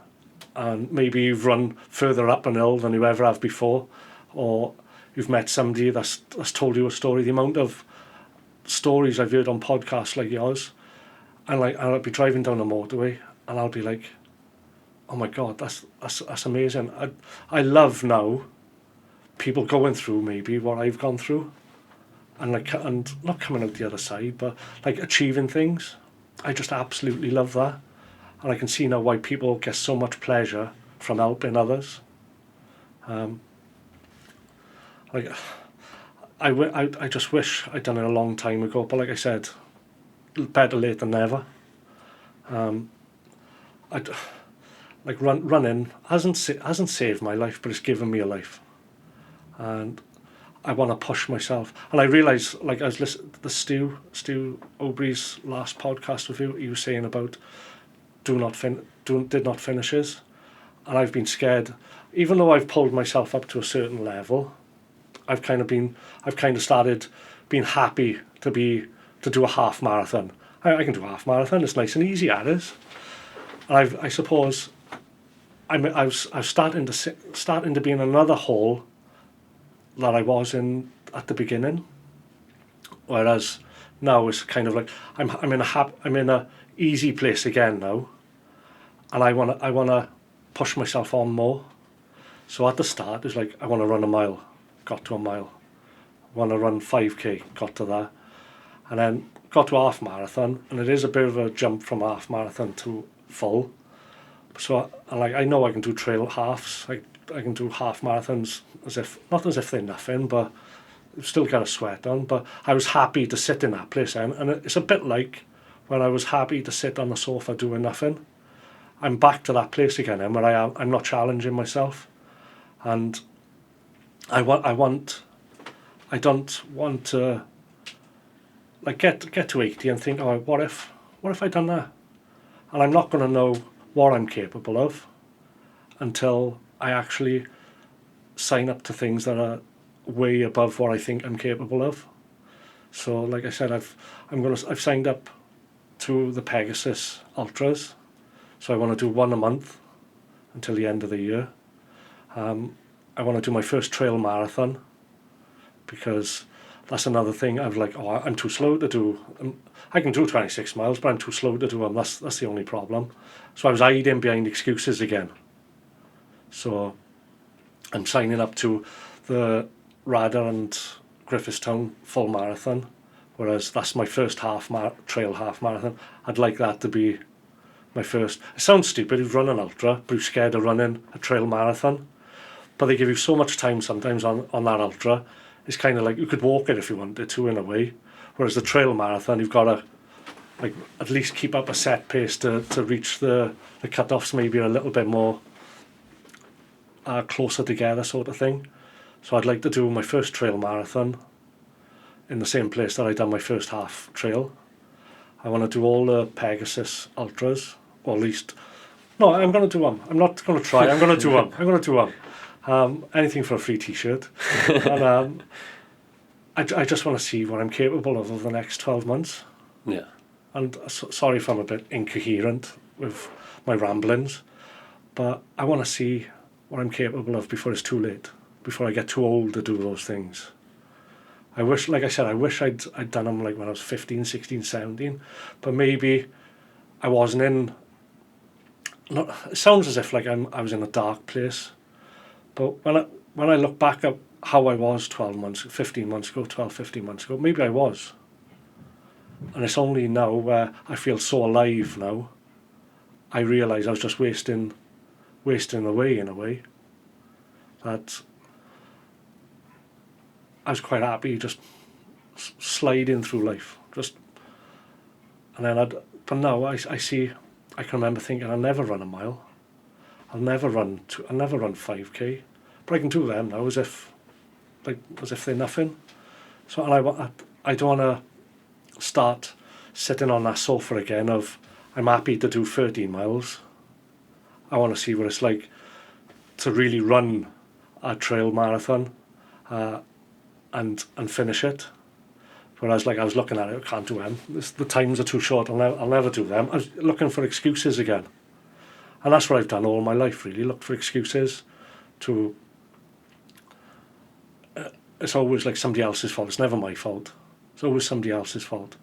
and maybe you've run further up an hill than you ever have before, or you've met somebody that's told you a story. The amount of stories I've heard on podcasts like yours, and like I'll be driving down the motorway and I'll be like, oh my god, that's amazing. I love now people going through maybe what I've gone through, and like, and not coming out the other side, but like achieving things. I just absolutely love that, and I can see now why people get so much pleasure from helping others. Like I just wish I'd done it a long time ago, but like I said, better late than never. I'd like running hasn't saved my life, but it's given me a life, and I want to push myself. And I realise, like, I was listening to the Stu Obese's last podcast with you. He was saying about did not finishes, and I've been scared. Even though I've pulled myself up to a certain level, I've kind of started being happy to do a half marathon. I can do a half marathon. It's nice and easy, that is. And I suppose I was starting to be in another hole that I was in at the beginning, whereas now it's kind of like I'm in a easy place again now, and I wanna push myself on more. So at the start it's like I want to run a mile, got to a mile. Want to run 5k, got to that, and then got to a half marathon, and it is a bit of a jump from half marathon to full. So I know I can do trail halves. I can do half marathons not as if they're nothing, but still get a sweat on. But I was happy to sit in that place then, and it's a bit like when I was happy to sit on the sofa doing nothing. I'm back to that place again, and where I'm not challenging myself, and I don't want to like get to 80 and think, oh, what if I'd done that? And I'm not going to know what I'm capable of until I actually sign up to things that are way above what I think I'm capable of. So, like I said, I've signed up to the Pegasus Ultras, so I want to do one a month until the end of the year. I want to do my first trail marathon, because that's another thing. I'm like, oh, I'm too slow to do. I can do 26 miles, but I'm too slow to do them. That's the only problem. So I was hiding behind excuses again. So I'm signing up to the Radar and Griffithstown full marathon, whereas that's my first trail half marathon. I'd like that to be my first. It sounds stupid, you've run an ultra, but you're scared of running a trail marathon. But they give you so much time sometimes on that ultra. It's kind of like you could walk it if you wanted to, in a way. Whereas the trail marathon, you've got to like at least keep up a set pace to reach the cut-offs, maybe a little bit more closer together sort of thing. So I'd like to do my first trail marathon in the same place that I done my first half trail. I want to do all the Pegasus Ultras, or at least... No, I'm going to do them. I'm not going to try. I'm going to do them. Anything for a free t-shirt. And I just want to see what I'm capable of over the next 12 months. Yeah. And sorry if I'm a bit incoherent with my ramblings, but I want to see what I'm capable of before it's too late, before I get too old to do those things. I wish, like I said, I'd done them like when I was 15, 16, 17, but maybe I wasn't in. It sounds as if like I was in a dark place, but when I look back at how I was 15 months ago, 12, 15 months ago, maybe I was. And it's only now where I feel so alive now, I realise I was just wasting away in a way, that I was quite happy just sliding through life. And then but now I see, I can remember thinking I'll never run a mile. I'll never run 5k, but I can do them now as if they're nothing. So I don't want to start sitting on that sofa again of I'm happy to do 13 miles. I want to see what it's like to really run a trail marathon and finish it. Whereas like I was looking at it, I can't do them. The times are too short. I'll never do them. I was looking for excuses again. And that's what I've done all my life, really. Look for excuses to... it's always like somebody else's fault. It's never my fault. It's always somebody else's fault.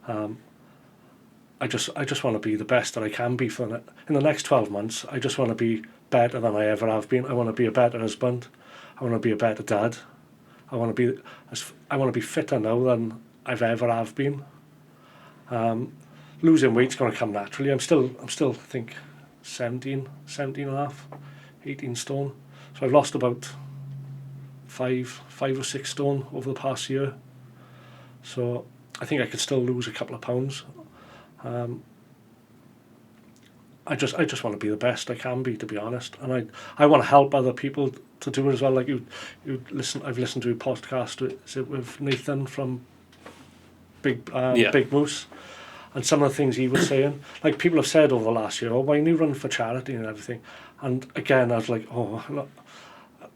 I just want to be the best that I can be in the next 12 months. I just want to be better than I ever have been. I want to be a better husband. I want to be a better dad. I want to be fitter now than I've ever have been. Losing weight's going to come naturally. I'm still I think 17 and a half, 18 stone. So I've lost about 5 or 6 stone over the past year. So I think I could still lose a couple of pounds. I just want to be the best I can be, to be honest, and I want to help other people to do it as well. Like I've listened to a podcast with Nathan from BigMoose, and some of the things he was saying, like people have said over the last year, why don't you run for charity and everything? And again, I was like,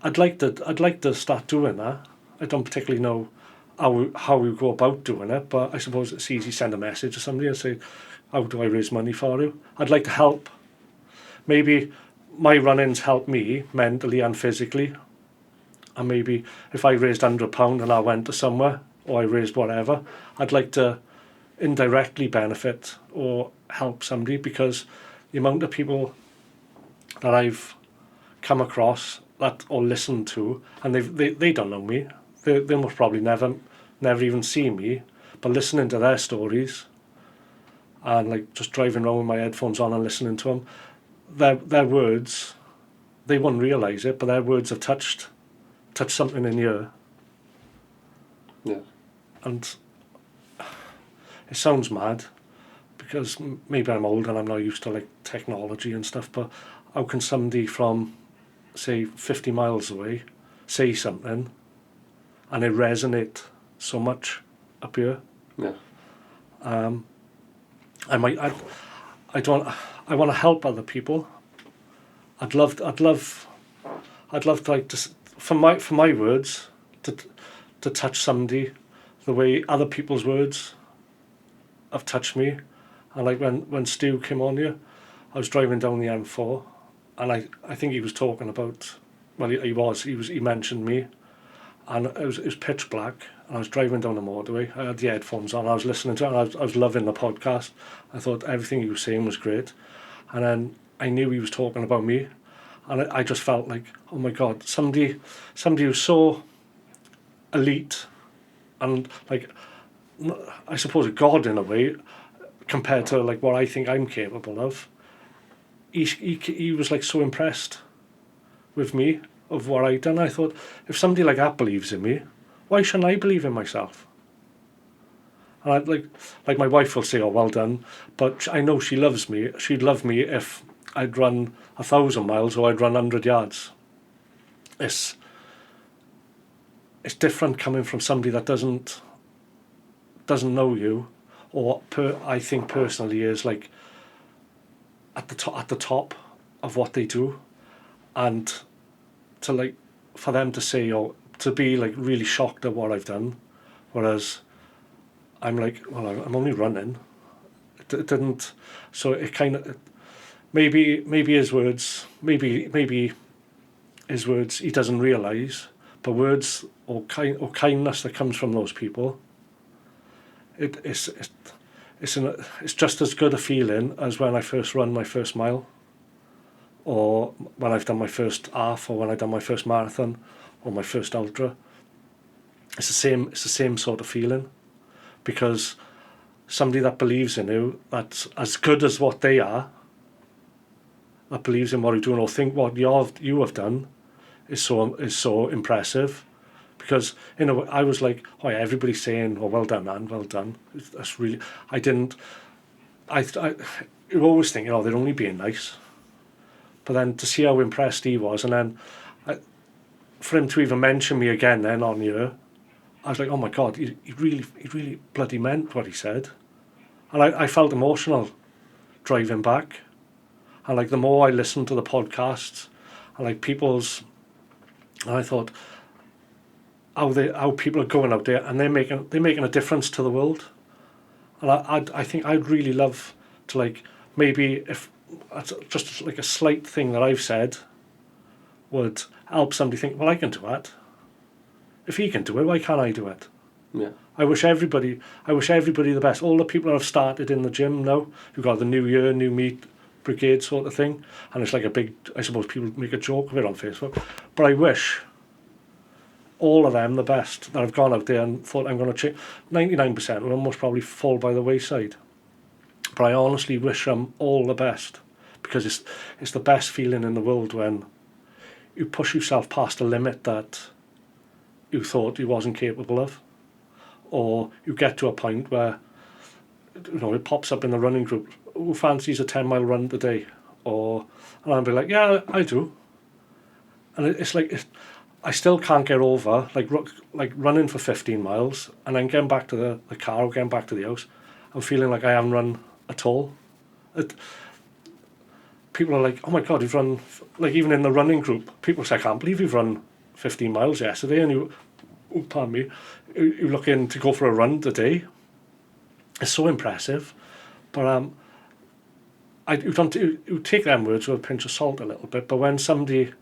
I'd like to start doing that. I don't particularly know how we go about doing it, but I suppose it's easy to send a message to somebody and say, how do I raise money for you? I'd like to help. Maybe my run-ins help me mentally and physically, and maybe if I raised £100 and I went to somewhere, or I raised whatever, I'd like to indirectly benefit or help somebody, because the amount of people that I've come across that or listened to, and they don't know me, they must probably never even see me, but listening to their stories and like just driving around with my headphones on and listening to them, their words, they wouldn't realise it, but their words have touched something in you. Yeah. And it sounds mad, because maybe I'm old and I'm not used to like technology and stuff, but how can somebody from, say, 50 miles away say something and it resonate so much up here? Yeah. I want to help other people. I'd love to like to, for my words to touch somebody the way other people's words have touched me. And like when Stu came on here, I was driving down the M4, and I think he was talking about, well, he mentioned me, and it was pitch black, and I was driving down the motorway. I had the headphones on, I was listening to it, and I was loving the podcast. I thought everything he was saying was great, and then I knew he was talking about me, and I just felt like, oh my God, somebody who's so elite, and like, I suppose a god in a way, compared to like what I think I'm capable of. He was like so impressed with me, of what I'd done. I thought, if somebody like that believes in me, why shouldn't I believe in myself? And I'd like my wife will say, oh, well done, but I know she loves me. She'd love me if I'd run 1,000 miles or I'd run 100 yards. It's different coming from somebody that doesn't know you, or I think personally is like at the top of what they do, and to like, for them to say, or to be like really shocked at what I've done, whereas I'm like, well, I'm only running. It didn't, so it kind of, maybe his words, maybe his words he doesn't realise, but words or kindness that comes from those people, it's just as good a feeling as when I first run my first mile, or when I've done my first half, or when I've done my first marathon, or my first ultra. It's the same sort of feeling, because somebody that believes in you, that's as good as what they are, that believes in what you're doing, or think what you have done is so impressive. Because I was like, oh yeah, everybody's saying, oh, well done, man, well done. That's really, you're always thinking, oh, they're only being nice. But then to see how impressed he was, and then for him to even mention me again then on here, I was like, oh my God, he really bloody meant what he said. And I felt emotional driving back. And like the more I listened to the podcasts, and like and I thought how people are going out there and they're making a difference to the world. And I think I'd really love to, like, maybe if just like a slight thing that I've said would help somebody think, well, I can do that. If he can do it, why can't I do it? Yeah. I wish everybody the best. All the people that have started in the gym now, who've got the new year, new me brigade sort of thing, and it's like a big, I suppose people make a joke of it on Facebook, but I wish all of them the best that have gone out there and thought, I'm going to change. 99% will almost probably fall by the wayside, but I honestly wish them all the best, because it's the best feeling in the world when you push yourself past a limit that you thought you wasn't capable of, or you get to a point where it pops up in the running group, who fancies a 10-mile run today, and I'll be like, yeah, I do. And it's like, I still can't get over like running for 15 miles and then getting back to the car or getting back to the house and feeling like I haven't run at all. People are like, oh my God, you've run, like even in the running group, people say, I can't believe you've run 15 miles yesterday, and you looking to go for a run today. It's so impressive. But you take them words with a pinch of salt a little bit, but when somebody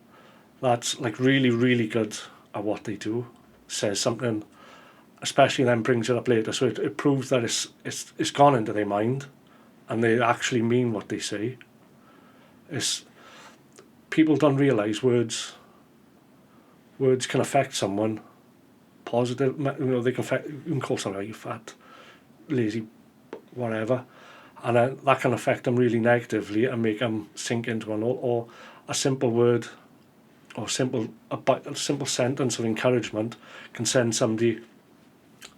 that's like really, really good at what they do says something, especially then brings it up later, so it proves that it's gone into their mind and they actually mean what they say. People don't realise words can affect someone positive. They can affect, you can call someone, you fat, lazy, whatever, and then that can affect them really negatively and make them sink into or a simple word or a simple sentence of encouragement can send somebody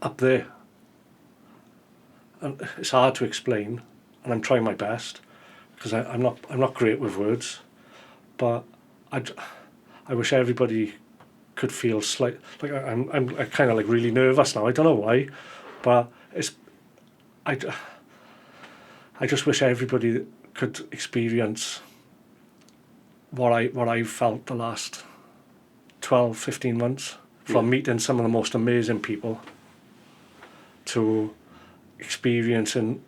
up there. And it's hard to explain, and I'm trying my best, because I'm not great with words, but I wish everybody could feel like I'm kind of like really nervous now. I don't know why, but I just wish everybody could experience what I've felt the last 12, 15 months, from meeting some of the most amazing people to experiencing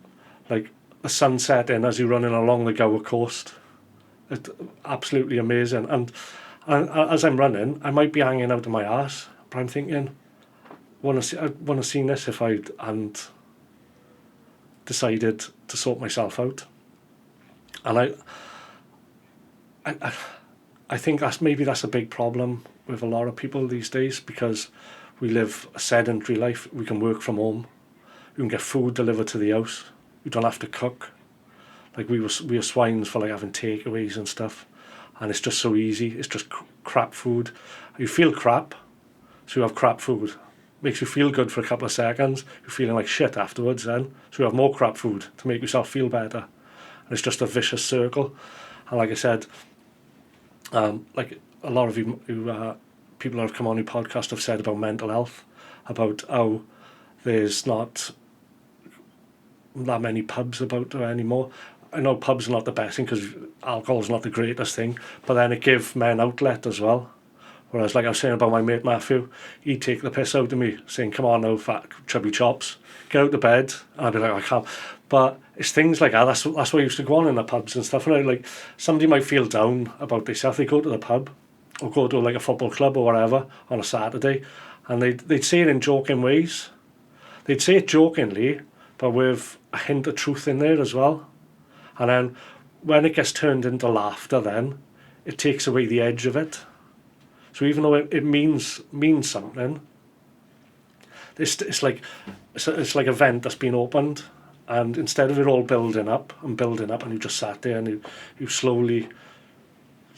like the sun setting as you're running along the Gower coast. It's absolutely amazing. And as I'm running, I might be hanging out of my arse, but I'm thinking, I want to see this if I hadn't decided to sort myself out. And I think that's a big problem with a lot of people these days, because we live a sedentary life. We can work from home. You can get food delivered to the house. You don't have to cook. Like we are swines for like having takeaways and stuff, and it's just so easy. It's just crap food. You feel crap, so you have crap food. Makes you feel good for a couple of seconds. You're feeling like shit afterwards then, so you have more crap food to make yourself feel better. And it's just a vicious circle. And like I said, like a lot of people that have come on your podcast have said about mental health, about how there's not that many pubs about there anymore. I know pubs are not the best thing because alcohol's not the greatest thing, but then it gives men outlet as well. Whereas, like I was saying about my mate Matthew, he'd take the piss out of me, saying, come on now, fat chubby chops, get out of bed. And I'd be like, I can't. But it's things like that. That's why I used to go on in the pubs and stuff. And like, somebody might feel down about themselves. They go to the pub or go to like a football club or whatever on a Saturday, and they'd say it in joking ways. They'd say it jokingly, but with a hint of truth in there as well. And then when it gets turned into laughter, then it takes away the edge of it. So even though it means something, it's like a vent that's been opened, and instead of it all building up, and you just sat there and you slowly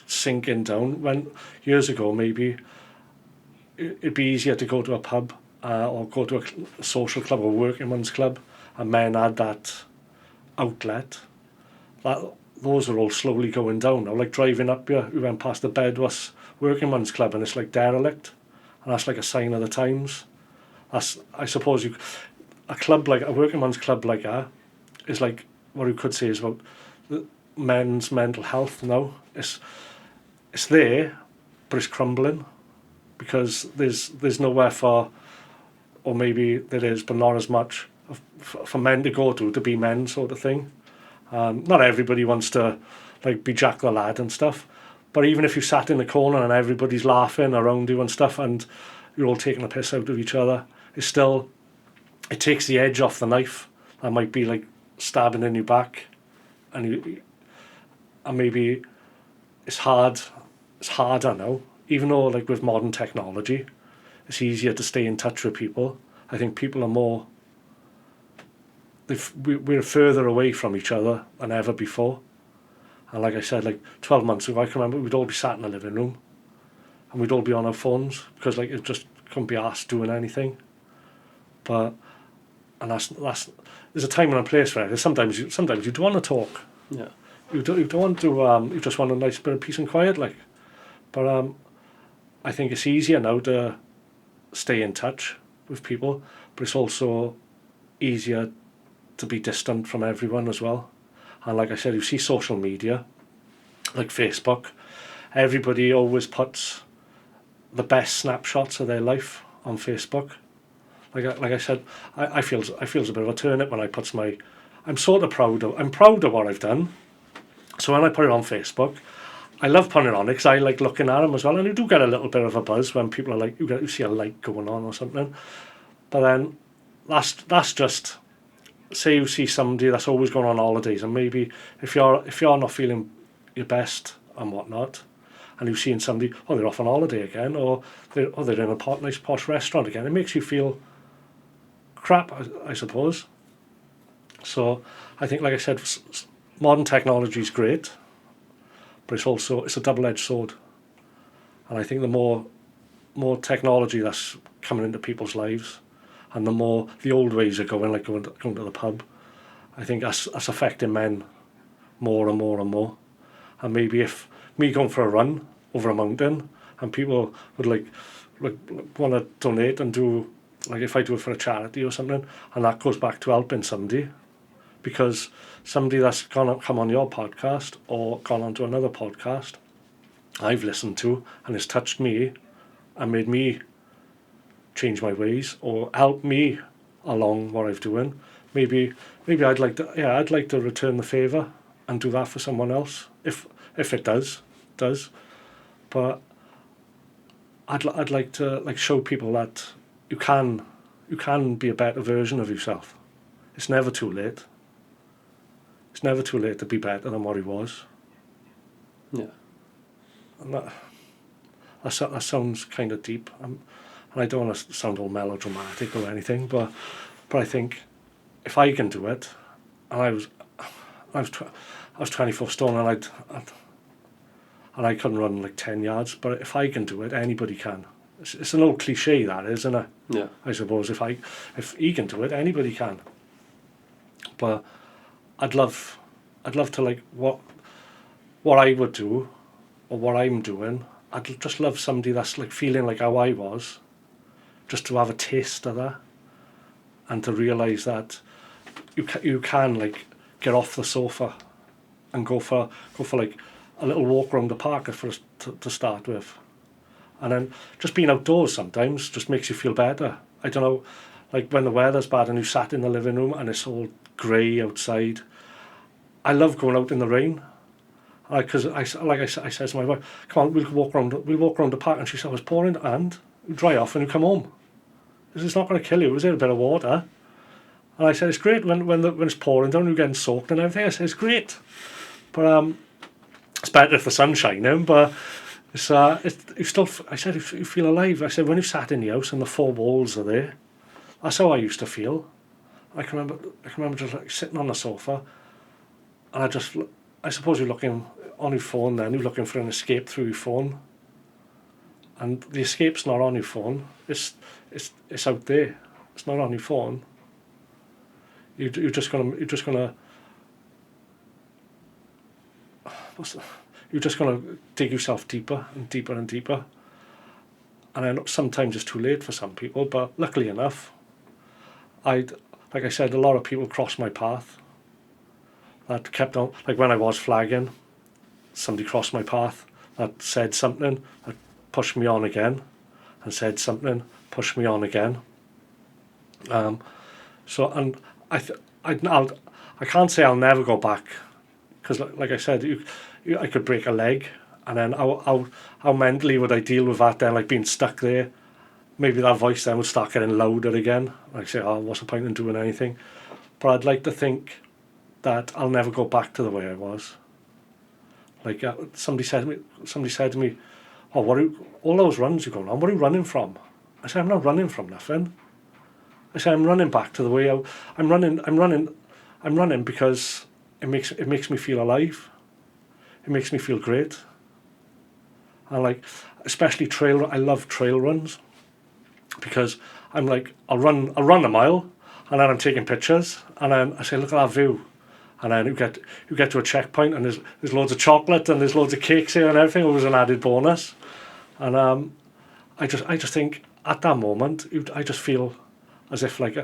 sinking down. When years ago maybe it'd be easier to go to a pub or go to a social club or working men's club, and men had that outlet. Those are all slowly going down now. Like driving up here, we went past the Bedwas working men's club, and it's like derelict, and that's like a sign of the times. That's, I suppose, a club like a working men's club like that is like what you could say is about men's mental health now. It's there, but it's crumbling because there's nowhere for, or maybe there is, but not as much for men to go to be men, sort of thing. Not everybody wants to like be Jack the Lad and stuff, but even if you sat in the corner and everybody's laughing around you and stuff, and you're all taking a piss out of each other, it takes the edge off the knife. That might be like stabbing in your back, and maybe it's harder now. Even though like with modern technology, it's easier to stay in touch with people. I think people are more. We're further away from each other than ever before. And like I said, like 12 months ago, I can remember we'd all be sat in the living room, and we'd all be on our phones because like it just couldn't be asked doing anything. But that's there's a time and a place for it. Sometimes you don't want to talk. Yeah. You don't want to. You just want a nice bit of peace and quiet, like. But I think it's easier now to stay in touch with people, but it's also easier to be distant from everyone as well. And like I said, you see social media, like Facebook, everybody always puts the best snapshots of their life on Facebook. Like I said, I feels a bit of a turnip when I puts my. I'm proud of what I've done. So when I put it on Facebook, I love putting it on it because I like looking at them as well, and you do get a little bit of a buzz when people are like, you see a light going on or something. But then that's just, say you see somebody that's always going on holidays, and maybe if you're not feeling your best and whatnot, and you're seeing somebody, they're off on holiday again, or they're in a nice posh restaurant again, it makes you feel crap, I suppose. So I think, like I said, modern technology is great, but it's a double-edged sword. And I think the more technology that's coming into people's lives, and the more the old ways are going, like going to the pub, I think that's affecting men more and more and more. And maybe if me going for a run over a mountain, and people would like want to donate and do, like if I do it for a charity or something, and that goes back to helping somebody, because somebody that's come on your podcast or gone on to another podcast I've listened to, and it's touched me and made me change my ways or help me along what I'm doing. Maybe I'd like to return the favour and do that for someone else if it does. But I'd like to like show people that you can be a better version of yourself. It's never too late. It's never too late to be better than what he was. Yeah. And that sounds kind of deep. And I don't want to sound all melodramatic or anything, but I think if I can do it, and I was 24 stone, and I couldn't run like 10 yards, but if I can do it, anybody can. It's an old cliche, that is, isn't it? Yeah. I suppose if he can do it, anybody can. But I'd love to like what I would do, or what I'm doing. I'd just love somebody that's like feeling like how I was, just to have a taste of that, and to realise that you can like get off the sofa and go for like a little walk around the park to start with, And then just being outdoors sometimes just makes you feel better. I don't know, like when the weather's bad and you sat in the living room and it's all grey outside. I love going out in the rain. Because I said to my wife, come on, we'll walk around the park. And she said, it's pouring, and you dry off and you come home. It's not going to kill you. Is there a bit of water? And I said, it's great when it's pouring down, you're getting soaked and everything. I said, it's great. But it's better if the sun's shining, but you still, I said, you feel alive. I said, when you sat in the house and the four walls are there, that's how I used to feel. I can remember just like sitting on the sofa, and I suppose you're looking on your phone then, you're looking for an escape through your phone. And the escape's not on your phone, it's out there. It's not on your phone. You're just gonna dig yourself deeper and deeper and deeper. And I know sometimes it's too late for some people, but luckily enough, like I said, a lot of people crossed my path that kept on, like when I was flagging, somebody crossed my path that said something that pushed me on again, and said something, pushed me on again. I can't say I'll never go back, because like I said, I could break a leg, and then how mentally would I deal with that then, like being stuck there? Maybe that voice then would start getting louder again. Like say, oh, what's the point in doing anything? But I'd like to think that I'll never go back to the way I was. Like somebody said to me, oh, all those runs you're going on, what are you running from? I said, I'm not running from nothing. I said, I'm running back to the way I'm running because it makes me feel alive. It makes me feel great. And like, especially I love trail runs, because I'm like, I'll run a mile, and then I'm taking pictures, and then I say, look at that view. And then you get to a checkpoint, and there's loads of chocolate and there's loads of cakes here and everything. It was an added bonus. And I just think at that moment, I just feel as if like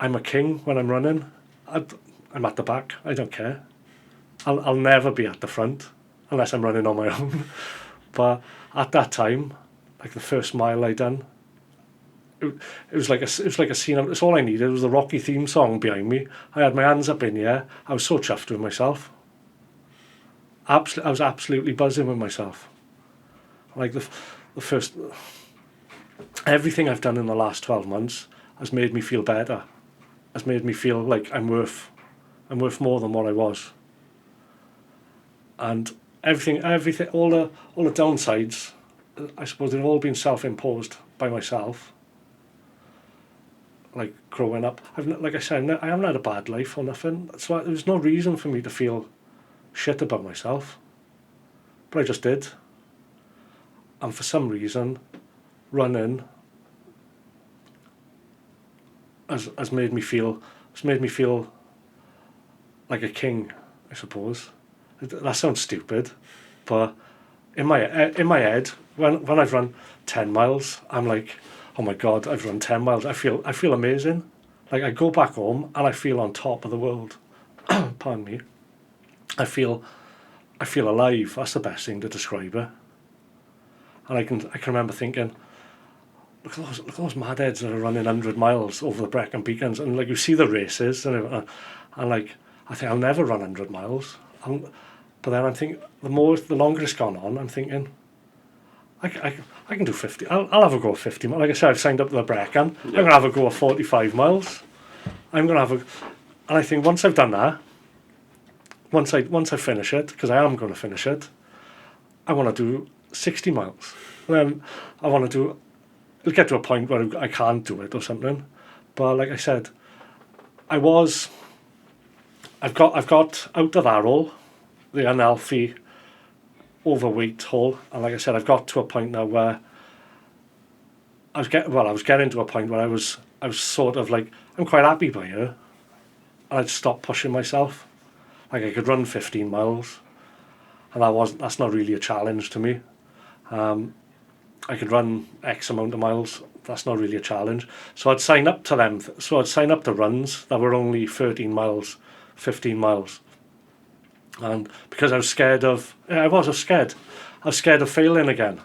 I'm a king when I'm running. I'm at the back. I don't care. I'll never be at the front unless I'm running on my own. But at that time, like the first mile I done, it was like a scene. It's all I needed. It was the Rocky theme song behind me. I had my hands up in the air. I was so chuffed with myself. I was absolutely buzzing with myself. Like the first, everything I've done in the last 12 months has made me feel better. Has made me feel like I'm worth more than what I was. And everything, all the downsides, I suppose they've all been self-imposed by myself. Like growing up, like I said, I haven't had a bad life or nothing. So there's no reason for me to feel shit about myself. But I just did. And for some reason, running has made me feel like a king, I suppose. That sounds stupid, but in my head, when I've run 10 miles, I'm like, oh my God, I've run 10 miles. I feel amazing. Like I go back home and I feel on top of the world. Pardon me. I feel alive. That's the best thing to describe it. And I can remember thinking, look at those madheads that are running 100 miles over the Brecon Beacons, and like you see the races, and like I think I'll never run 100 miles. But then I'm thinking, the longer it's gone on, I'm thinking, I can do 50. I'll have a go at 50 miles. Like I said, I've signed up to the Brecon. Yeah. I'm going to have a go at 45 miles. And I think once I've done that, once I finish it, because I am going to finish it, I want to do 60 miles. And then it'll get to a point where I can't do it or something. But like I said, I've got out of that hole, the unhealthy, overweight hole, and like I said, I've got to a point now where I was getting to a point where I was sort of like, I'm quite happy by here, and I'd stop pushing myself. Like I could run 15 miles, and that's not really a challenge to me. I could run X amount of miles. That's not really a challenge. So I'd sign up to them. So I'd sign up to runs that were only 13 miles, 15 miles. And because I was scared. I was scared of failing again.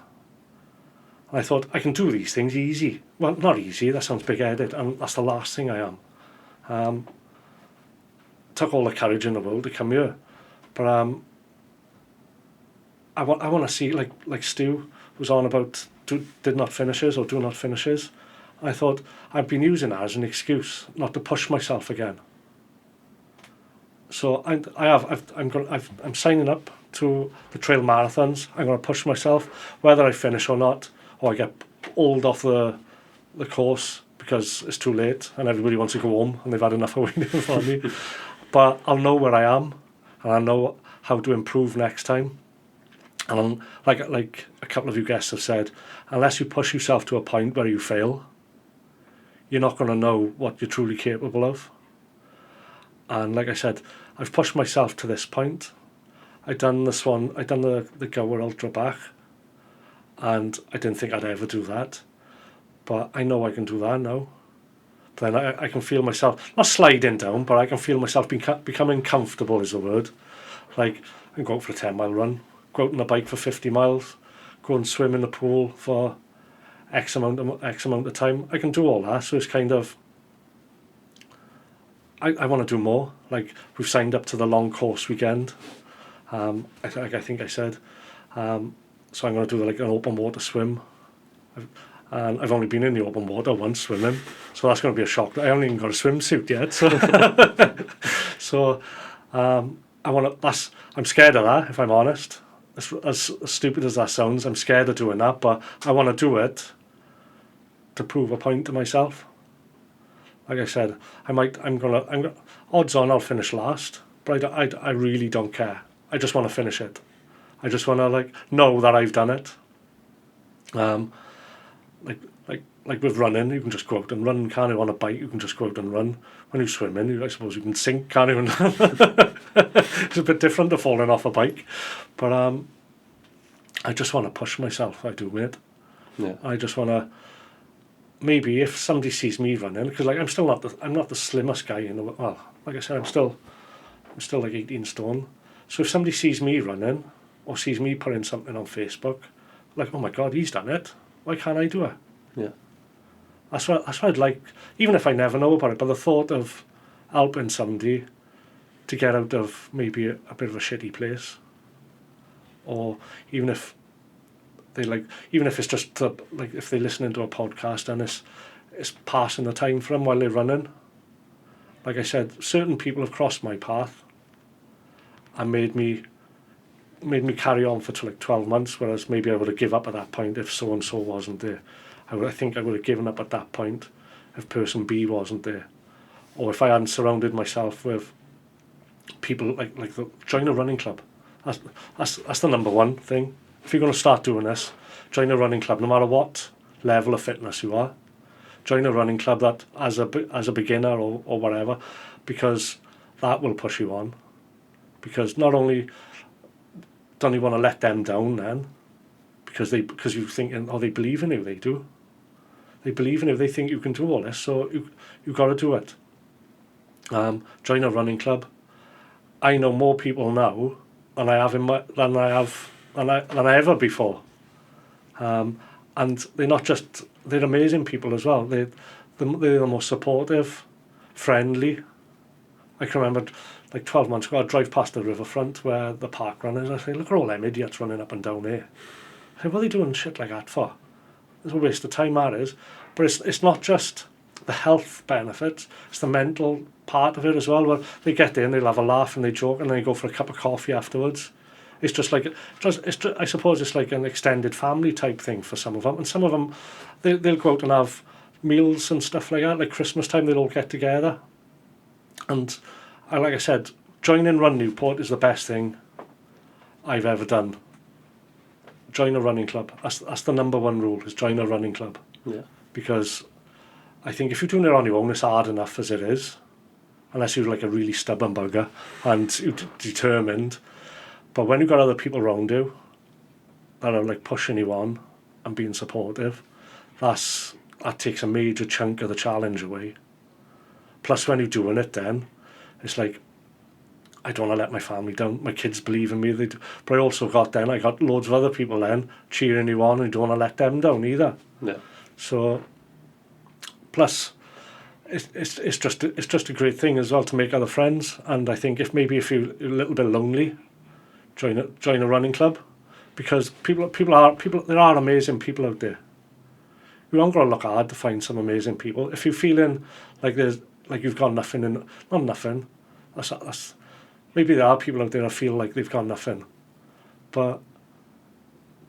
And I thought, I can do these things easy. Well, not easy, that sounds big-headed, and that's the last thing I am. Took all the courage in the world to come here. But I want to see, like Stu was on about did not finishes or do not finishes. I thought I've been using that as an excuse not to push myself again. So I'm signing up to the trail marathons. I'm going to push myself, whether I finish or not, or I get pulled off the course because it's too late and everybody wants to go home and they've had enough of waiting for me. But I'll know where I am and I'll know how to improve next time. And like a couple of you guests have said, unless you push yourself to a point where you fail, you're not going to know what you're truly capable of. And like I said, I've pushed myself to this point. I've done the Gower Ultra back, and I didn't think I'd ever do that. But I know I can do that now. Then I can feel myself, not sliding down, but I can feel myself becoming comfortable is the word. Like, I can go out for a 10-mile run, go out on a bike for 50 miles, go and swim in the pool for X amount of time. I can do all that, so it's kind of, I want to do more. Like, we've signed up to the long course weekend. I think I said. So I'm going to do like an open water swim. And I've only been in the open water once swimming, so that's going to be a shock. I haven't even got a swimsuit yet. So, I'm scared of that, if I'm honest. As stupid as that sounds, I'm scared of doing that, but I want to do it to prove a point to myself. Like I said, I'm gonna odds on I'll finish last, but I really don't care. I just want to finish it. I just want to know that I've done it. Like with running, you can just go out and run, can't you? On a bike, you can just go out and run. When you're swimming, I suppose you can sink, can't you? It's a bit different to falling off a bike, but I just want to push myself. I do, mate. Yeah. I just want to. Maybe if somebody sees me running, because I'm not the slimmest guy in the world. Well, like I said, I'm still like 18 stone. So if somebody sees me running or sees me putting something on Facebook, like, oh my God, he's done it. Why can't I do it? Yeah. That's what I'd like, even if I never know about it, but the thought of helping somebody to get out of maybe a bit of a shitty place, or even if it's just if they're listening to a podcast and it's passing the time for them while they're running. Like I said, certain people have crossed my path and made me carry on for 12 months, whereas maybe I would have given up at that point if so and so wasn't there. I think I would have given up at that point if person B wasn't there, or if I hadn't surrounded myself with people join a running club. That's the number one thing. If you're going to start doing this, join a running club, no matter what level of fitness you are. Join a running club that as a beginner or whatever, because that will push you on. Because not only don't you want to let them down then, because you're thinking, oh, they believe in you, they do. They believe in you, they think you can do all this, so you've got to do it. Join a running club. I know more people now than I ever before. And they're amazing people as well. They're the most supportive, friendly. I can remember 12 months ago, I'd drive past the riverfront where the park run is. I say, look at all them idiots running up and down here. I say, what are they doing shit like that for? It's a waste of time, that is. But it's not just the health benefits, it's the mental part of it as well, where they get there and they'll have a laugh and they joke and then they go for a cup of coffee afterwards. It's just I suppose it's like an extended family type thing for some of them. And some of them, they'll go out and have meals and stuff like that. Like Christmas time, they'll all get together. And like I said, joining Run Newport is the best thing I've ever done. Join a running club. That's the number one rule, is join a running club. Yeah. Because I think if you're doing it on your own, it's hard enough as it is. Unless you're like a really stubborn bugger and you're determined. But when you've got other people around you that are pushing you on and being supportive, that takes a major chunk of the challenge away. Plus when you're doing it then, it's like, I don't want to let my family down. My kids believe in me. They do. But I got loads of other people then cheering you on, and you don't want to let them down either. Yeah. So, plus, it's just a great thing as well to make other friends. And I think if you're a little bit lonely, join a running club, because there are amazing people out there. You haven't got to look hard to find some amazing people. If you're feeling like you've got nothing, and not nothing, that's maybe there are people out there that feel like they've got nothing, but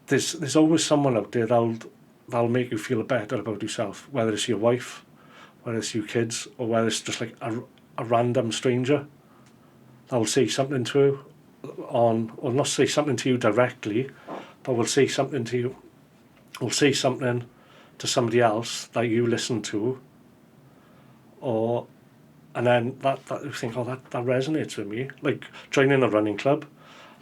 there's always someone out there that'll make you feel better about yourself, whether it's your wife, whether it's your kids, or whether it's just like a random stranger that'll say something to you or not say something to you directly, but will say something to you, will say something to somebody else that you listen to, and then that you think, that resonates with me. Like joining a running club,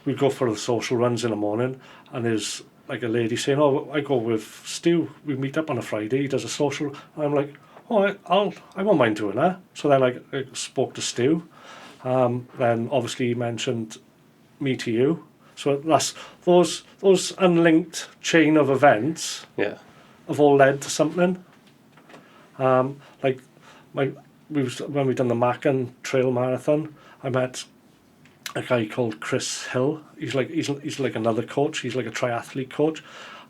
we go for the social runs in the morning, and there's like a lady saying, I go with Stu, we meet up on a Friday, he does a social, and I'm like, I won't mind doing that. So then I spoke to Stu, then obviously he mentioned me to you, so that's those unlinked chain of events have all led to something. Like when we done the Macon Trail Marathon, I met a guy called Chris Hill. He's like another coach. He's like a triathlete coach,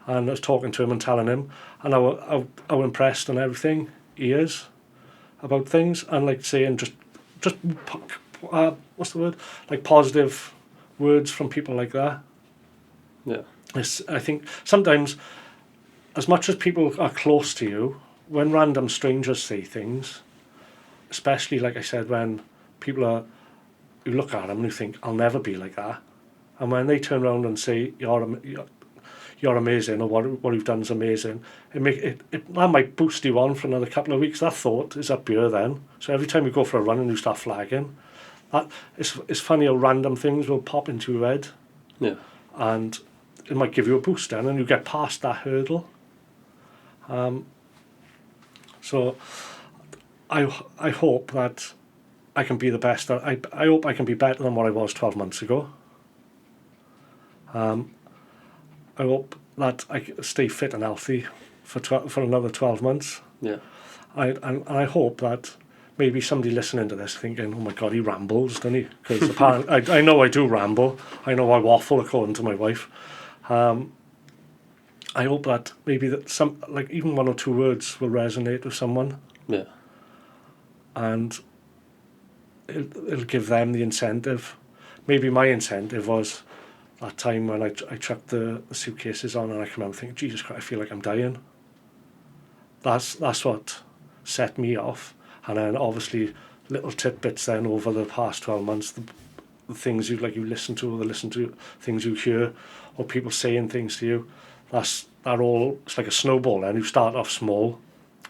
and I was talking to him and telling him, and how impressed and everything he is about things, and like saying just what's the word, like positive words from people like that. Yeah. I think sometimes, as much as people are close to you, when random strangers say things, especially like I said, when people you look at them and you think, I'll never be like that, and when they turn around and say you're amazing, or what you've done is amazing, that might boost you on for another couple of weeks. That thought is up here then. So every time you go for a run and you start flagging, it's funny how random things will pop into your head. Yeah. And it might give you a boost then, and you get past that hurdle. So I hope that I can be the best. I hope I can be better than what I was 12 months ago. I hope that I stay fit and healthy for another 12 months. Yeah. I hope that maybe somebody listening to this thinking, oh my God, he rambles, doesn't he? Because apparently, I know I do ramble. I know I waffle, according to my wife. I hope that maybe that some, like even one or two words will resonate with someone. Yeah. And it'll give them the incentive. Maybe my incentive was that time when I chucked the suitcases on, and I come out thinking, Jesus Christ, I feel like I'm dying. That's what set me off. And then obviously little tidbits then over the past 12 months, the things you listen to, or things you hear, or people saying things to you, it's like a snowball, and you start off small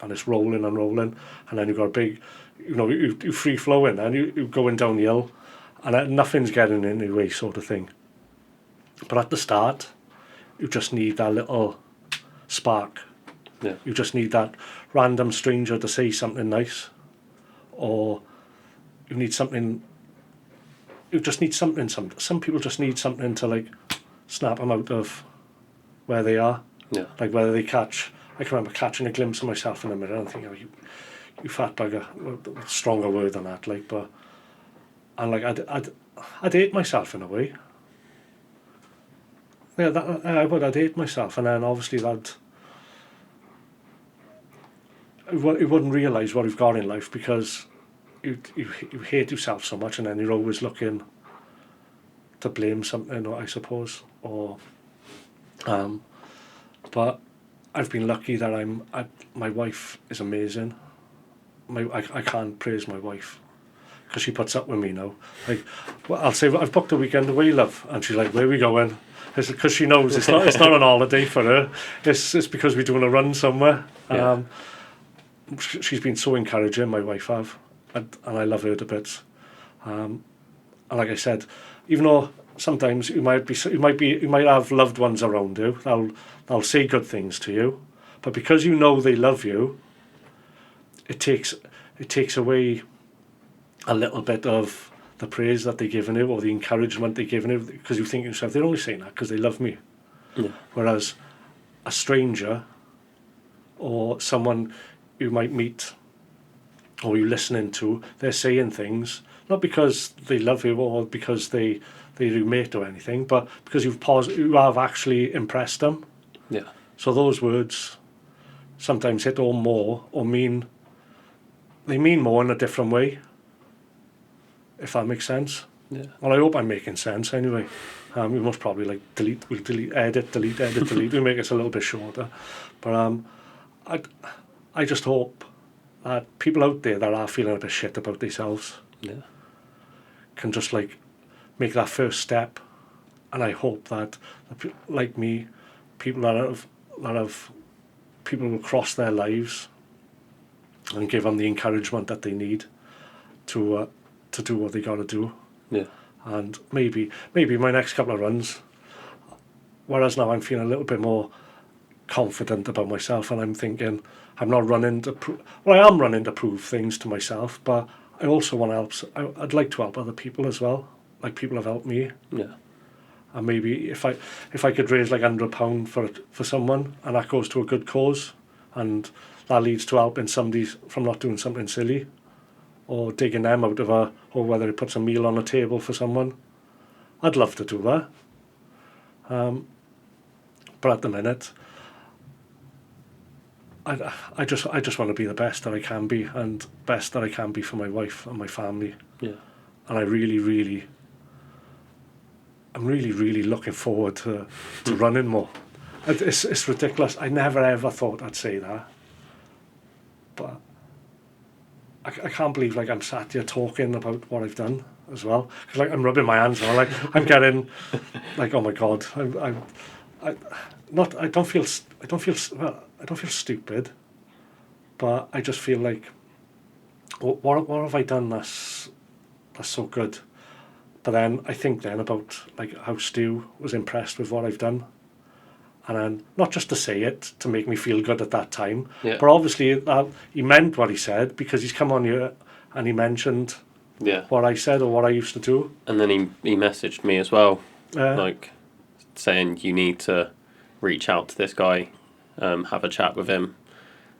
and it's rolling and rolling, and then you've got a big, you free flowing, and you're going down the hill, and nothing's getting in your way, sort of thing. But at the start, you just need that little spark. Yeah. You just need that random stranger to say something nice, or you need something. You just need something. Some people just need something to like snap them out of where they are. Yeah. Like whether they catch. I can remember catching a glimpse of myself in the mirror and thinking, you fat bugger. Stronger word than that, like, but. And like I'd hate myself in a way. Yeah, I'd hate myself, and then obviously you wouldn't realise what you've got in life, because you hate yourself so much, and then you're always looking to blame something, or I suppose, or but I've been lucky that my wife is amazing. I can't praise my wife, because she puts up with me now. Like, well, I'll say, I've booked a weekend away, love, and she's like, where are we going? It's because she knows it's not an holiday for her. It's because we're doing a run somewhere. Yeah. She's been so encouraging, my wife have, and I love her to bits. And like I said, even though sometimes you might have loved ones around you, they'll say good things to you, but because you know they love you, it takes away a little bit of the praise that they're giving you or the encouragement they're giving you, because you think to yourself, they're only saying that because they love me. Yeah. Whereas a stranger or someone you might meet or you're listening to, they're saying things, not because they love you or because they're your mate or anything, but because you have actually impressed them. Yeah. So those words sometimes hit home more or mean more in a different way, if that makes sense. Yeah. Well, I hope I'm making sense anyway. We must probably edit, delete. We make it a little bit shorter. But I just hope that people out there that are feeling a bit shit about themselves can just like make that first step. And I hope that, like me, people people will cross their lives and give them the encouragement that they need to do what they got to do. Yeah. And maybe my next couple of runs, whereas now I'm feeling a little bit more confident about myself, and I'm thinking I'm not running to I am running to prove things to myself, but I also want to help. I'd like to help other people as well, like people have helped me. Yeah. And maybe if I could raise like £100 for someone, and that goes to a good cause, and that leads to helping somebody from not doing something silly, or digging them out of or whether it puts a meal on the table for someone, I'd love to do that. But at the minute, I just want to be the best that I can be, and best that I can be for my wife and my family. Yeah. And I'm really looking forward to running more. It's ridiculous. I never ever thought I'd say that, but I can't believe like I'm sat here talking about what I've done as well. Cause like I'm rubbing my hands now, like I'm getting like, oh my god, I don't feel stupid, but I just feel like what have I done that's so good. But then I think then about like how Stu was impressed with what I've done, and then not just to say it to make me feel good at that time, but obviously he meant what he said, because he's come on here and he mentioned what I said or what I used to do. And then he messaged me as well, like saying you need to reach out to this guy, have a chat with him.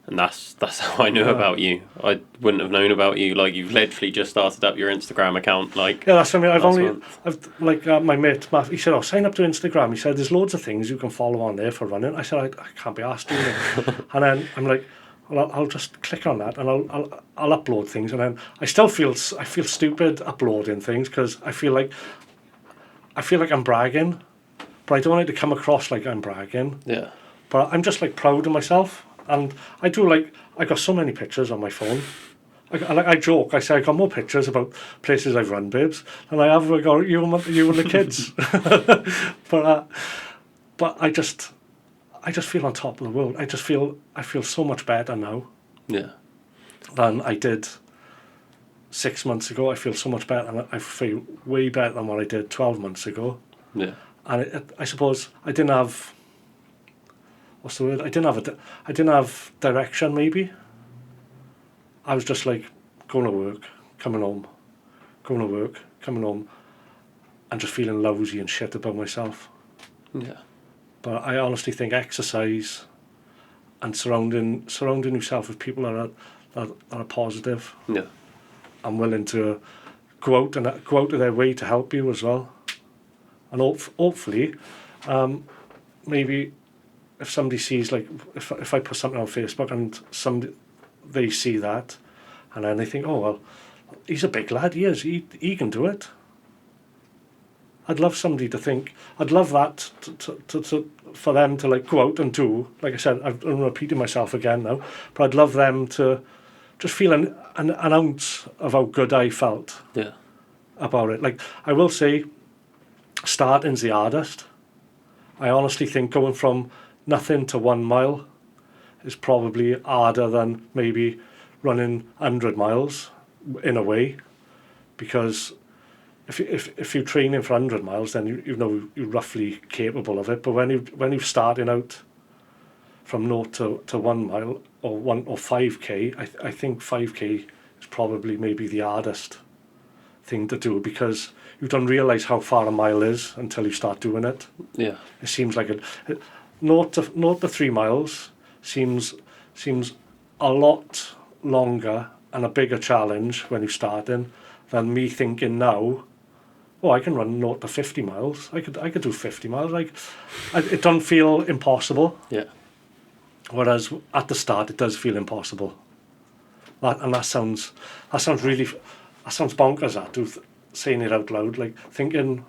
And that's how I knew about you. I wouldn't have known about you. Like, you've literally just started up your Instagram account. Like, yeah, that's something my mate Matt, he said, "Oh, sign up to Instagram." He said, "There's loads of things you can follow on there for running." I said, "I can't be asked doing it." And then I'm like, well, I'll just click on that and I'll upload things. And then I feel stupid uploading things, because I feel like I'm bragging, but I don't want it to come across like I'm bragging. Yeah. But I'm just like proud of myself. And I got so many pictures on my phone. I joke, I say I got more pictures about places I've run, babes, than I have got you and the kids. But I just feel on top of the world. I feel so much better now. Yeah. Than I did 6 months ago. I feel so much better, and I feel way better than what I did 12 months ago. Yeah. And I suppose I didn't have. What's the word? I didn't have direction, maybe. I was just like going to work, coming home, and just feeling lousy and shit about myself. Yeah. But I honestly think exercise and surrounding yourself with people that are positive, and willing to go out of their way to help you as well. And hopefully, maybe. If somebody sees, like, if I put something on Facebook and they see that, and then they think, oh well, he's a big lad, he can do it. I'd love somebody to think. I'd love that to for them to like go out and do. Like I said, I'm repeating myself again now, but I'd love them to just feel an ounce of how good I felt. About it. Like, I will say, starting's the hardest. I honestly think going from nothing to 1 mile is probably harder than maybe running 100 miles in a way, because if you're training for 100 miles, then you know you're roughly capable of it. But when you're starting out from 0 to 1 mile or 5k, I think 5k is probably maybe the hardest thing to do, because you don't realise how far a mile is until you start doing it. Yeah. It seems like 0 to 3 miles seems a lot longer and a bigger challenge when you're starting than me thinking now, oh, I can run 0 to 50 miles. I could do 50 miles. It don't feel impossible. Yeah. Whereas at the start, it does feel impossible. That sounds bonkers. Saying it out loud, like thinking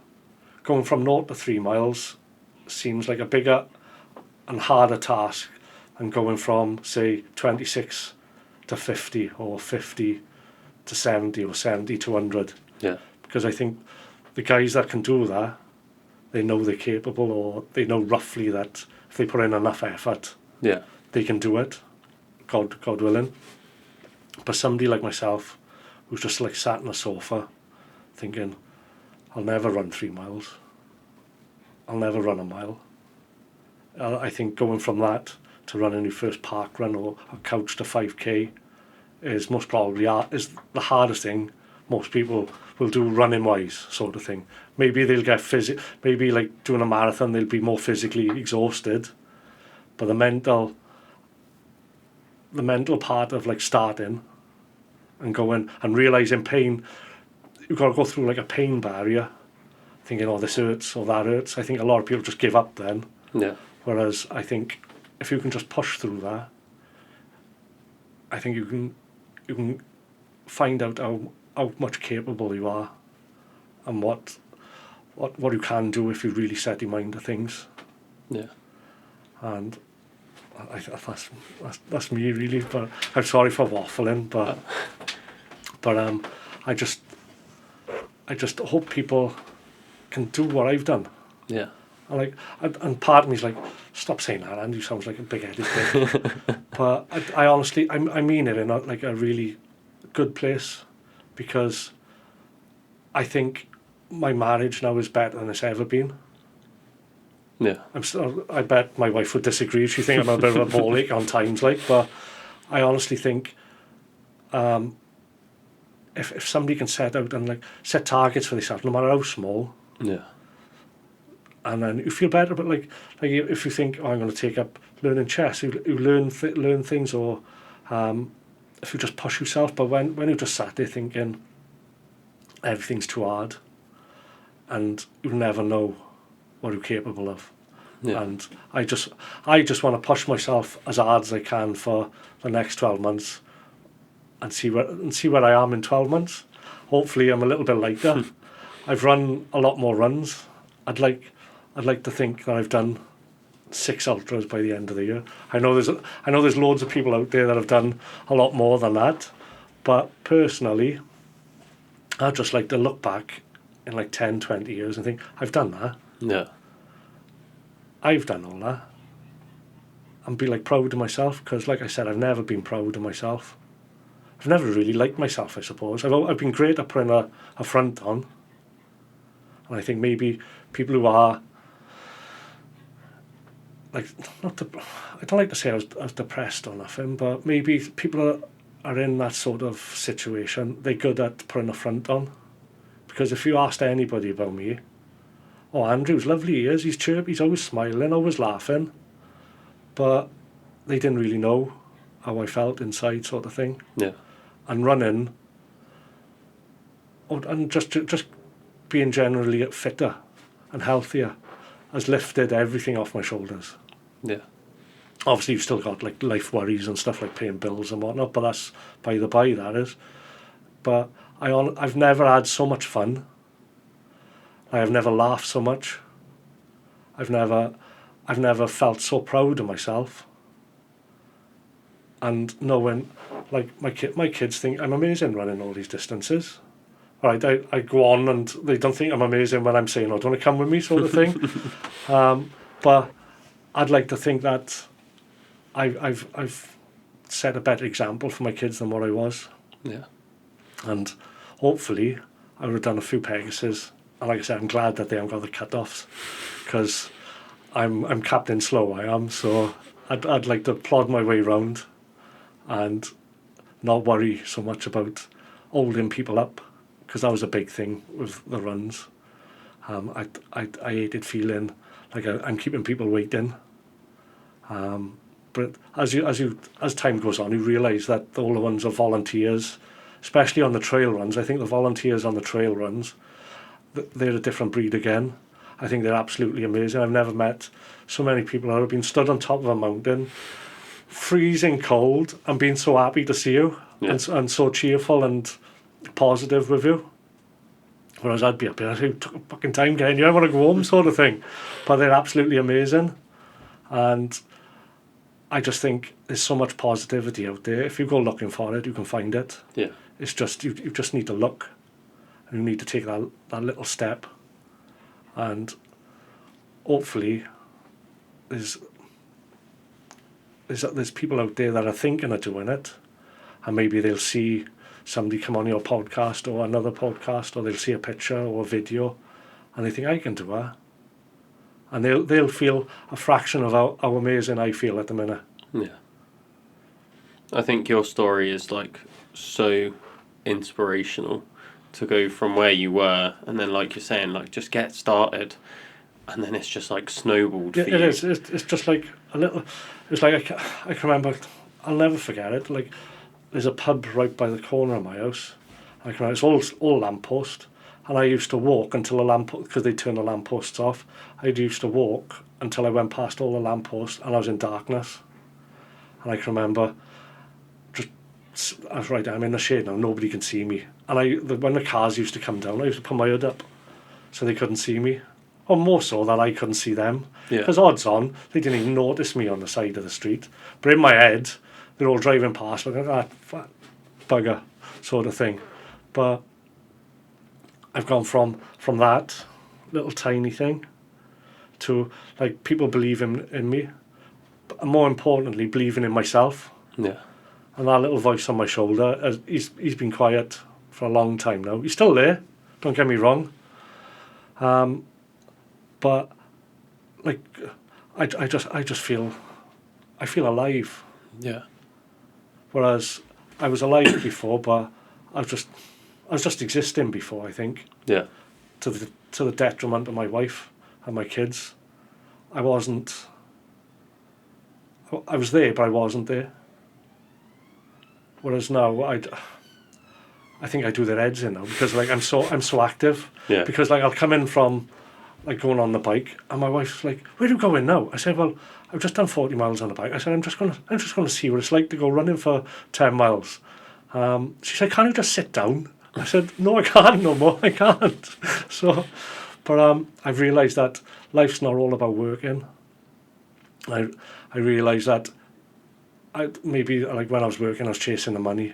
going from 0 to 3 miles seems like a bigger and harder task than going from, say, 26 to 50 or 50 to 70 or 70 to 100. Yeah. Because I think the guys that can do that, they know they're capable, or they know roughly that if they put in enough effort, Yeah. they can do it, God willing. But somebody like myself, who's just like sat on a sofa thinking, I'll never run 3 miles. I'll never run a mile. I think going from that to running your first park run or a couch to 5k is most probably is the hardest thing most people will do running wise, sort of thing. Maybe they'll get maybe like doing a marathon, they'll be more physically exhausted, but the mental part of like starting and going and realizing pain, you've got to go through like a pain barrier, thinking, oh, this hurts or that hurts. I think a lot of people just give up then. Yeah. Whereas I think if you can just push through that, I think you can find out how much capable you are and what you can do if you really set your mind to things. Yeah. And that's me really, but I'm sorry for waffling, but I just hope people can do what I've done. Yeah. And part of me's like, stop saying that, Andy, you sounds like a big-headed kid. But I honestly, I mean it in a really good place, because I think my marriage now is better than it's ever been. Yeah. I bet my wife would disagree. She think I'm a bit of a ball ache on times, but I honestly think if somebody can set out and set targets for themselves, no matter how small, yeah, and then you feel better. But like if you think, oh, I'm going to take up learning chess, you learn things, or if you just push yourself. But when you just sat there thinking everything's too hard, and you never know what you're capable of. Yeah. And I just want to push myself as hard as I can for the next 12 months and see where I am in 12 months. Hopefully I'm a little bit lighter. I've run a lot more runs. I'd like to think that I've done 6 ultras by the end of the year. I know there's loads of people out there that have done a lot more than that, but personally I'd just like to look back in 10, 20 years and think, I've done that. Yeah. I've done all that. And be proud of myself, because like I said, I've never been proud of myself. I've never really liked myself, I suppose. I've been great at putting a front on. And I think maybe people who are I don't like to say I was depressed or nothing, but maybe people are in that sort of situation. They're good at putting a front on. Because if you asked anybody about me, oh, Andrew's lovely, he is, he's chirpy, he's always smiling, always laughing. But they didn't really know how I felt inside, sort of thing. Yeah. And running, and just being generally fitter and healthier has lifted everything off my shoulders. Yeah. Obviously, you've still got life worries and stuff like paying bills and whatnot, but that's by the by, that is. But I've never had so much fun. I've never laughed so much. I've never felt so proud of myself. And knowing, my kids think I'm amazing running all these distances. Right, I go on and they don't think I'm amazing when I'm saying, oh, do you want to come with me, sort of thing. But I'd like to think that I've set a better example for my kids than what I was. Yeah. And hopefully I would have done a few Pegasus. And like I said, I'm glad that they haven't got the cut-offs, because I'm Captain Slow, I am. So I'd like to plod my way round and not worry so much about holding people up, because that was a big thing with the runs. I hated feeling like I'm keeping people waiting. But as time goes on, you realise that all the ones are volunteers, especially on the trail runs. I think the volunteers on the trail runs, they're a different breed again. I think they're absolutely amazing. I've never met so many people who have been stood on top of a mountain, freezing cold, and being so happy to see you, and so cheerful and positive with you. Whereas I'd be up here, it took a fucking time getting you, I want to go home, sort of thing. But they're absolutely amazing. And I just think there's so much positivity out there. If you go looking for it, you can find it. Yeah. It's just, you just need to look. You need to take that little step. And hopefully there's people out there that are thinking of doing it, and maybe they'll see somebody come on your podcast or another podcast, or they'll see a picture or a video, and they think, I can do that. And they'll feel a fraction of how amazing I feel at the minute. Yeah. I think your story is like so inspirational to go from where you were, and then like you're saying, like just get started, and then it's just like snowballed. Yeah, for you. it is. It's just like a little. It's like I can remember. I'll never forget it. Like there's a pub right by the corner of my house. I can remember, it's all lamppost, and I used to walk until the lamppost, because they turn the lampposts off. I used to walk until I went past all the lampposts, and I was in darkness. And I can remember, I was right. I'm in the shade now. Nobody can see me. And when the cars used to come down, I used to put my hood up so they couldn't see me. Or more so that I couldn't see them. Because odds on, they didn't even notice me on the side of the street. But in my head, they're all driving past like that fat bugger sort of thing. But I've gone from that little tiny thing to like people believing in me, but more importantly, believing in myself. Yeah. And that little voice on my shoulder, he's been quiet for a long time now. He's still there, don't get me wrong. But like I just feel alive. Yeah. Whereas I was alive before, but I was just existing before, I think. Yeah. To the detriment of my wife and my kids. I was there, but I wasn't there. Whereas now I think I do their heads in now, because like I'm so active. Yeah. Because like I'll come in from like going on the bike, and my wife's like, "Where are you going now?" I said, "Well, I've just done 40 miles on the bike." I said, I'm just gonna see what it's like to go running for 10 miles. She said, "Can't you just sit down?" I said, "No, I can't no more. I can't." So, but I've realised that life's not all about working. I realised that maybe like when I was working, I was chasing the money,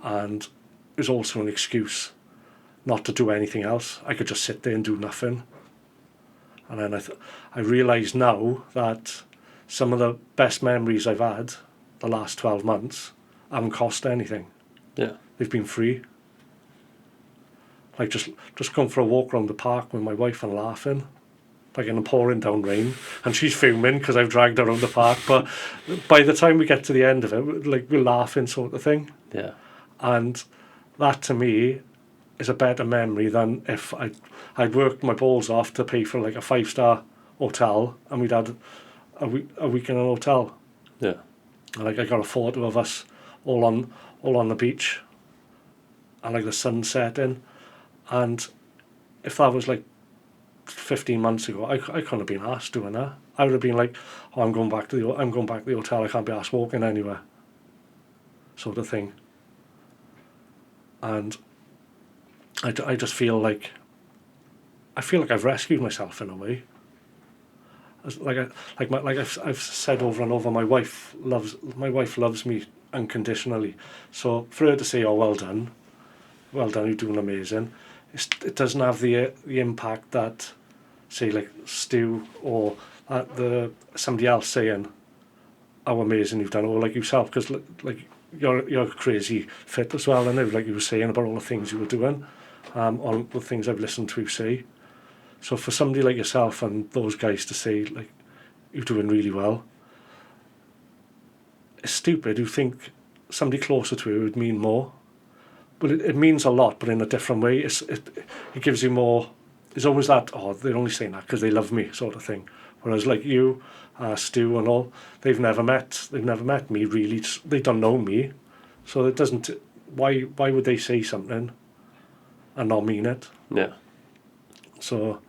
and it was also an excuse not to do anything else. I could just sit there and do nothing. And then I realised now that some of the best memories I've had the last 12 months haven't cost anything. Yeah. They've been free. Like just going for a walk around the park with my wife and laughing, like in the pouring down rain, and she's fuming because I've dragged her around the park. But by the time we get to the end of it, like we're laughing, sort of thing. Yeah. And that to me is a better memory than if I'd worked my balls off to pay for like a 5-star hotel, and we'd had a week in an hotel. Yeah. And like I got a photo of us all on the beach, and like the sun setting. And if that was like 15 months ago, I couldn't have been asked doing that. I would have been like, "Oh, I'm going back to the hotel. I can't be asked walking anywhere," sort of thing. And I just feel like I've rescued myself in a way. I've said over and over, my wife loves me unconditionally. So for her to say, "Oh, well done, you're doing amazing," it doesn't have the impact that, say, like Stu or somebody else saying how amazing you've done, or like yourself, because like you're crazy fit as well, and like you were saying about all the things you were doing, on the things I've listened to you say. So for somebody like yourself and those guys to say like you're doing really well, it's stupid. You think somebody closer to you would mean more, but it means a lot, but in a different way. It gives you more. It's always that, oh, they're only saying that because they love me, sort of thing. Whereas like you, Stu and all, they've never met me really. They don't know me, so it doesn't. Why would they say something and not mean it? Yeah. So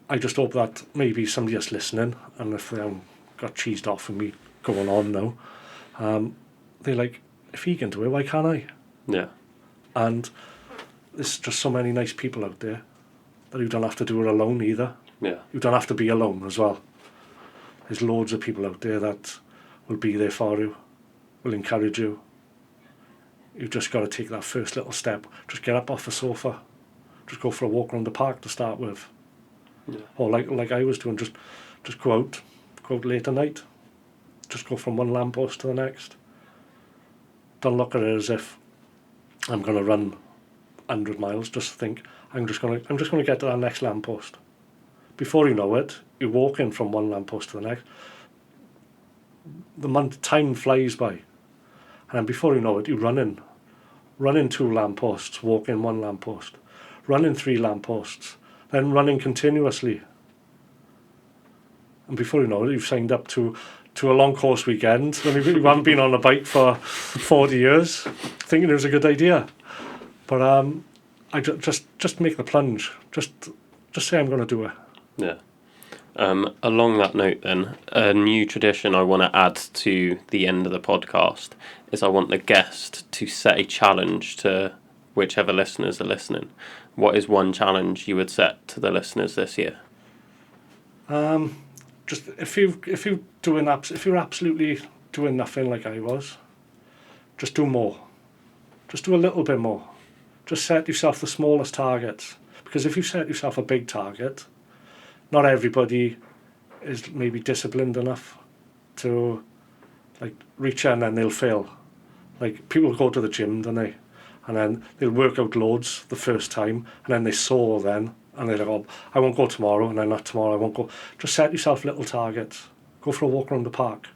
I just hope that maybe somebody else listening, and if they haven't got cheesed off with me going on now, they're like, if he can do it, why can't I? Yeah. And there's just so many nice people out there that you don't have to do it alone either. Yeah. You don't have to be alone as well. There's loads of people out there that will be there for you, will encourage you. You've just got to take that first little step. Just get up off the sofa. Just go for a walk around the park to start with. Yeah. Or like I was doing, just go out late at night. Just go from one lamppost to the next. Don't look at it as if I'm going to run 100 miles. Just think, I'm just going to get to that next lamppost. Before you know it, you're walking from one lamppost to the next. Time flies by. And then before you know it, you're running 2 lampposts, walking 1 lamppost, running 3 lampposts, then running continuously. And before you know it, you've signed up to a long course weekend when you haven't been on a bike for 40 years, thinking it was a good idea. But I just make the plunge. Just say I'm going to do it. Yeah. Along that note then, a new tradition I want to add to the end of the podcast is I want the guest to set a challenge to whichever listeners are listening. What is one challenge you would set to the listeners this year? Just if you're absolutely doing nothing like I was, just do more. Just do a little bit more. Just set yourself the smallest targets. Because if you set yourself a big target, not everybody is maybe disciplined enough to like reach it, and then they'll fail. Like people go to the gym, don't they? And then they'll work out loads the first time, and then they soar then. And they're like, oh, I won't go tomorrow, and then not tomorrow, I won't go. Just set yourself little targets. Go for a walk around the park.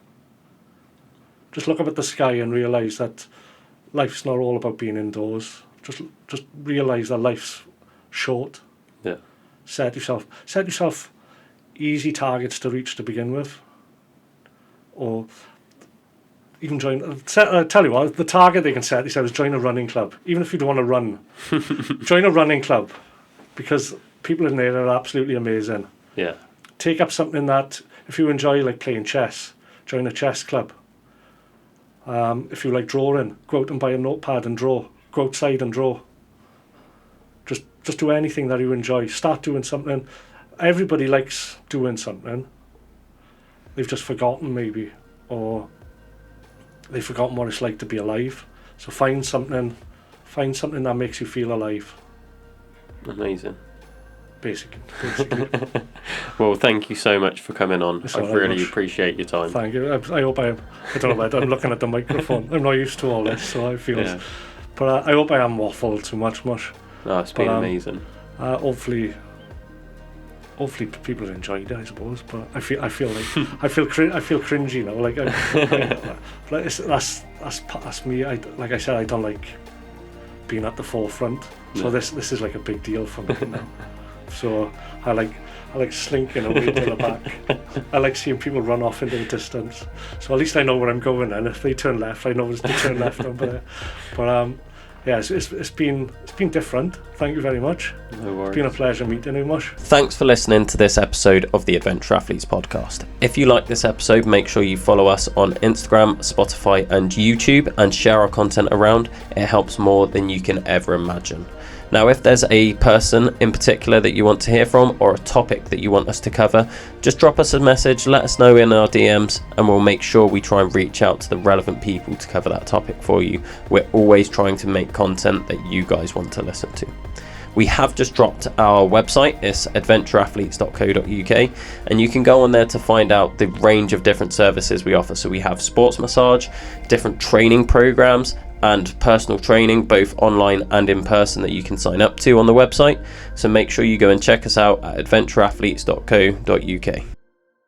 Just look up at the sky and realise that life's not all about being indoors. Just realise that life's short. Yeah. Set yourself easy targets to reach to begin with. Or even tell you what, the target they can set themselves is join a running club. Even if you don't want to run, join a running club. Because people in there are absolutely amazing. Yeah. Take up something that, if you enjoy like playing chess, join a chess club. If you like drawing, go out and buy a notepad and draw. Go outside and draw. Just do anything that you enjoy. Start doing something. Everybody likes doing something. They've just forgotten maybe, or they've forgotten what it's like to be alive. So find something that makes you feel alive. Amazing. Basically. Well, thank you so much for coming on. I really appreciate your time. Thank you. I hope I don't know, I'm looking at the microphone. I'm not used to all this, so I feel... Yeah. But I hope I haven't waffled too much. No, it's been amazing. Hopefully people have enjoyed it, I suppose. But I feel like I feel cringy now. Like that's me. Like I said, I don't like being at the forefront. So this is like a big deal for me now. So I like slinking away to the back. I like seeing people run off into the distance. So at least I know where I'm going, and if they turn left, I know it's to turn left over there. But yeah, it's been different. Thank you very much. No worries. It's been a pleasure meeting you, Mush. Thanks for listening to this episode of the Adventure Athletes podcast. If you like this episode, make sure you follow us on Instagram, Spotify and YouTube, and share our content around. It helps more than you can ever imagine. Now, if there's a person in particular that you want to hear from, or a topic that you want us to cover, just drop us a message, let us know in our DMs, and we'll make sure we try and reach out to the relevant people to cover that topic for you. We're always trying to make content that you guys want to listen to. We have just dropped our website. It's adventureathletes.co.uk, and you can go on there to find out the range of different services we offer. So we have sports massage, different training programs, and personal training, both online and in person, that you can sign up to on the website. So make sure you go and check us out at adventureathletes.co.uk.